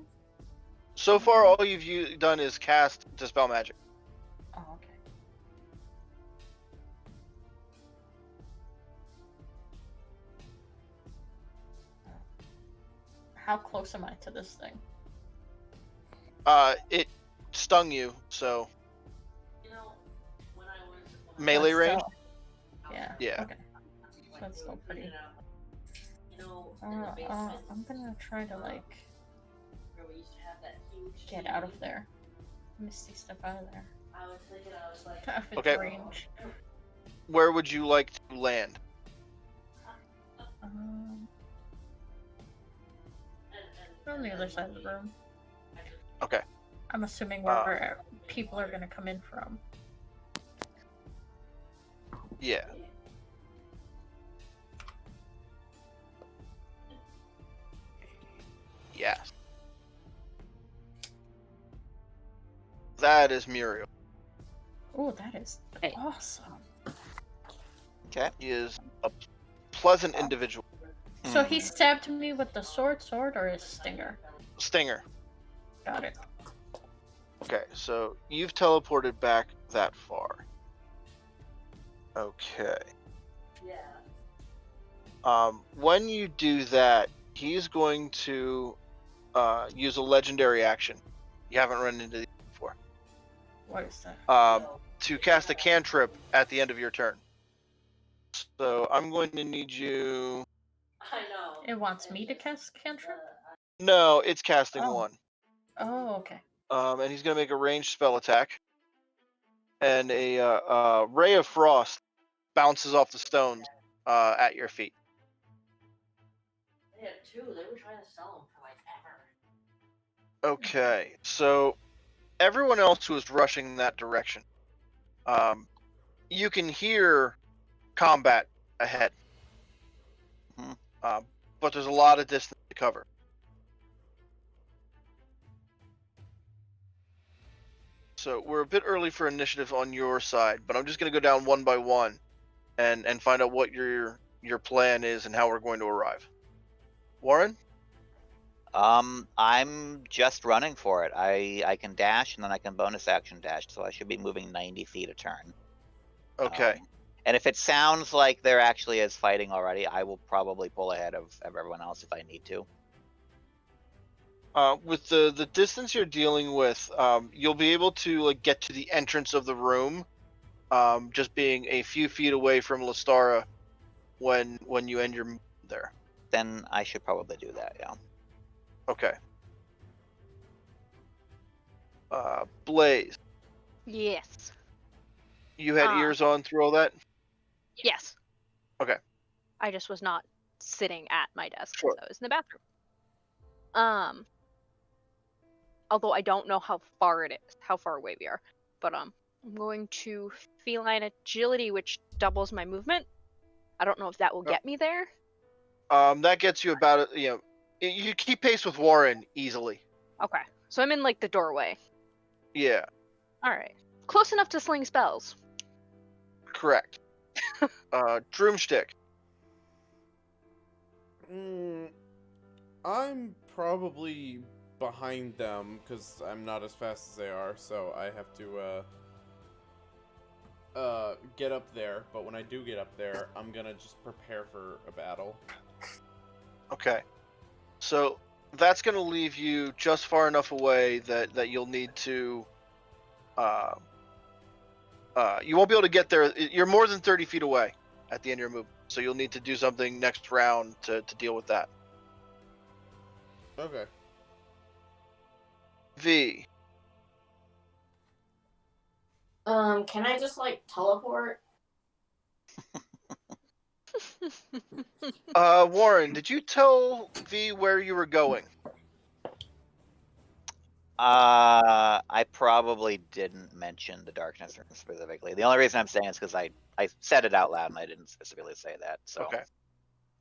So far, all you've done is cast Dispel Magic. Oh, okay. How close am I to this thing? It stung you, so melee That's range. still- Yeah. Yeah. Okay. That's still pretty. I'm gonna try to like get out of there. Misty step out of there. If it's Okay. range. Where would you like to land? On the other side of the room. Okay. I'm assuming where people are gonna come in from. Yeah. Yes. That is Muriel. Oh, that is Hey. awesome. Okay. He is a pleasant individual. So he stabbed me with the sword or his stinger? Stinger. Got it. Okay, so you've teleported back that far. Okay. When you do that, he's going to use a legendary action. You haven't run into these before. What is that? To cast a cantrip at the end of your turn. So I'm going to need you. It wants me to cast cantrip? No, it's casting Oh. one. Oh, okay. And he's going to make a ranged spell attack. And a ray of frost bounces off the stones at your feet. They had two. They were trying to sell them for like ever. Okay, so everyone else who is rushing in that direction, you can hear combat ahead, but there's a lot of distance to cover. So we're a bit early for initiative on your side, but I'm just going to go down one by one and find out what your plan is and how we're going to arrive. Warren? I'm just running for it. I can dash and then I can bonus action dash, so I should be moving 90 feet a turn. Okay. And if it sounds like there actually is fighting already, I will probably pull ahead of everyone else if I need to. With the distance you're dealing with, you'll be able to like get to the entrance of the room, just being a few feet away from Lestara when you end your move there. Then I should probably do that, yeah. Okay. Blaze, Yes. you had ears on through all that? Yes. Okay. I just was not sitting at my desk Sure. because I was in the bathroom. Although I don't know how far away we are. But I'm going to feline agility, which doubles my movement. I don't know if that will get me there. That gets you about you keep pace with Warren easily. Okay. So I'm in like the doorway. Yeah. Alright. Close enough to sling spells. Correct. Droomstick. I'm probably behind them because I'm not as fast as they are, so I have to get up there. But when I do get up there, I'm gonna just prepare for a battle. Okay. So that's going to leave you just far enough away that you'll need to. You won't be able to get there. You're more than 30 feet away at the end of your move, so you'll need to do something next round to deal with that. Okay. V. Can I just like teleport? Warren, did you tell V where you were going? I probably didn't mention the darkness room specifically. The only reason I'm saying is because I said it out loud and I didn't specifically say that. So Okay.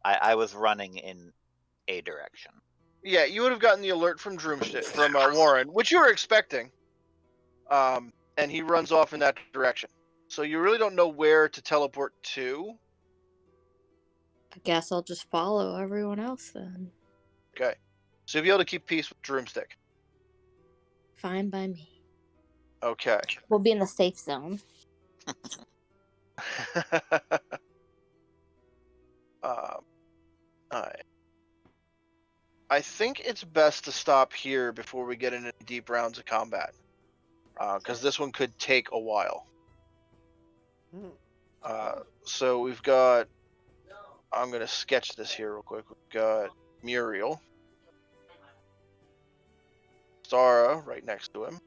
I was running in a direction. Yeah, you would have gotten the alert from Warren, which you were expecting. And he runs off in that direction. So you really don't know where to teleport to. I guess I'll just follow everyone else then. Okay. So you'll be able to keep peace with Droomstick. Fine by me. Okay. We'll be in the safe zone. Alright. I think it's best to stop here before we get into deep rounds of combat. Because this one could take a while. So we've got... I'm going to sketch this here real quick. We've got Muriel. Zara right next to him.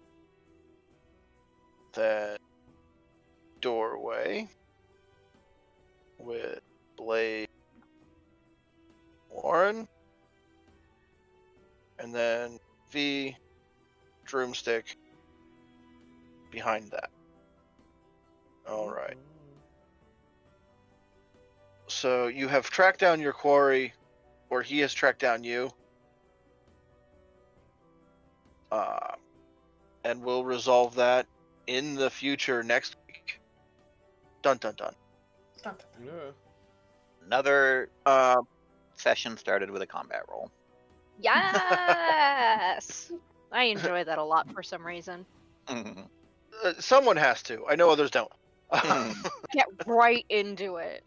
Then doorway with Blade, Warren, and then V, Droomstick behind that. All right. So you have tracked down your quarry, or he has tracked down you. And we'll resolve that in the future next week. Dun dun dun. Dun, dun, Yeah. Another Um, session started with a combat roll. Yes! I enjoy that a lot for some reason. someone has to. I know others don't. Get right into it.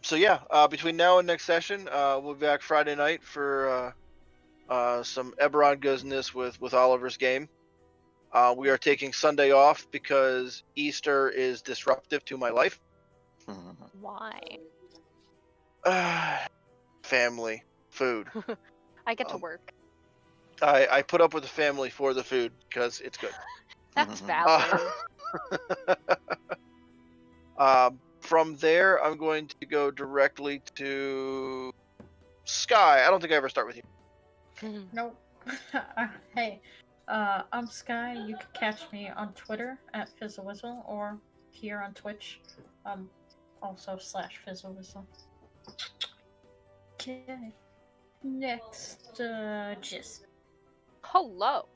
So yeah, between now and next session, we'll be back Friday night for some Eberron business with Oliver's game. We are taking Sunday off because Easter is disruptive to my life. Why? Family, food. I get to work. I put up with the family for the food because it's good. That's valid. From there, I'm going to go directly to Sky. I don't think I ever start with you. Nope. Hey, I'm Sky. You can catch me on Twitter at Fizzlewizzle or here on Twitch, also /Fizzlewizzle. Okay. Next, just Hello.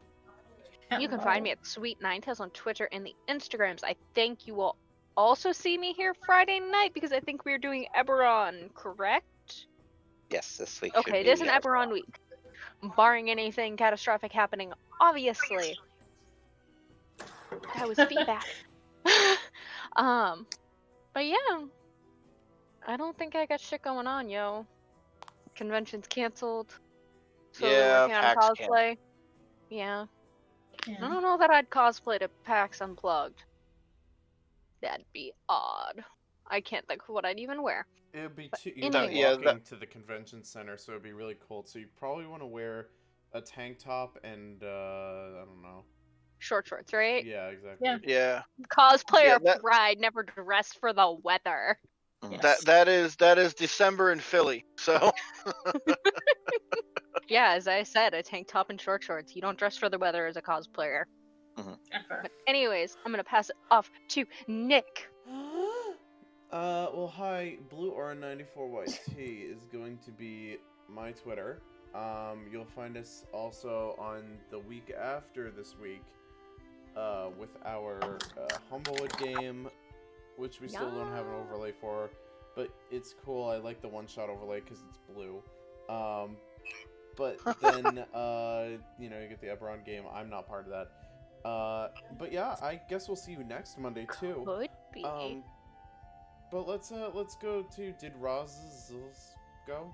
You can find me at Sweet Ninetales on Twitter and the Instagrams. I think you will also see me here Friday night because I think we're doing Eberron, correct? Yes, this week. Okay, it is an Eberron week. Barring anything catastrophic happening, obviously. That was feedback. But yeah. I don't think I got shit going on, yo. Convention's canceled. Slowly Yeah, working on PAX cosplay. Yeah. I yeah. don't know that I'd cosplay to PAX Unplugged. That'd be odd. I can't think of what I'd even wear. It would be But too. You'd anyway. be walking to the convention center, so it'd be really cold. So you probably want to wear a tank top and I don't know. Short shorts, right? Yeah, exactly. Yeah. Yeah, Cosplayer that- pride, never dressed for the weather. Yes. that is December in Philly. So Yeah, as I said, a tank top and short shorts. You don't dress for the weather as a cosplayer. Ever. But anyways, I'm gonna pass it off to Nick. Well, hi. Blue Aura 94YT is going to be my Twitter. You'll find us also on the week after this week, with our Humblewood game, which we still don't have an overlay for, but it's cool. I like the one-shot overlay because it's blue. But then, you get the Eberron game. I'm not part of that. But yeah, I guess we'll see you next Monday too. Could be. But let's go to, did Roz's go?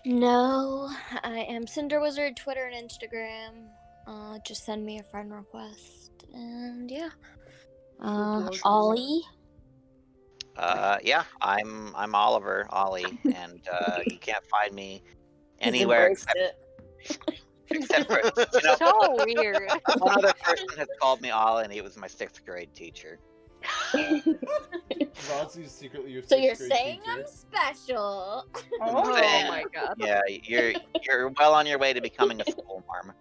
No, I am Cinder Wizard, Twitter and Instagram. Just send me a friend request, and yeah. Ollie. Yeah, I'm Oliver Ollie, and you can't find me anywhere except for So weird. one other person has called me Ollie, and he was my 6th grade teacher. Roz is secretly your So 6th you're grade saying teacher. I'm special? Oh saying. my god. Yeah, you're well on your way to becoming a school marm.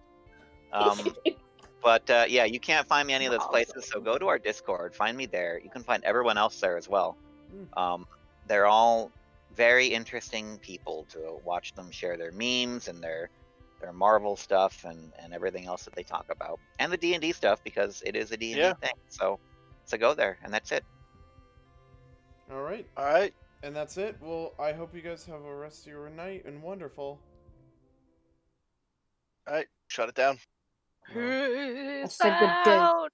But yeah, you can't find me any of those places, so go to our Discord, find me there. You can find everyone else there as well. They're all very interesting people to watch them share their memes and their Marvel stuff and everything else that they talk about. And the D&D stuff, because it is a D&D thing. So go there, and that's it. All right. And that's it. Well, I hope you guys have a rest of your night and wonderful. all right, shut it down. That's a good day. Out.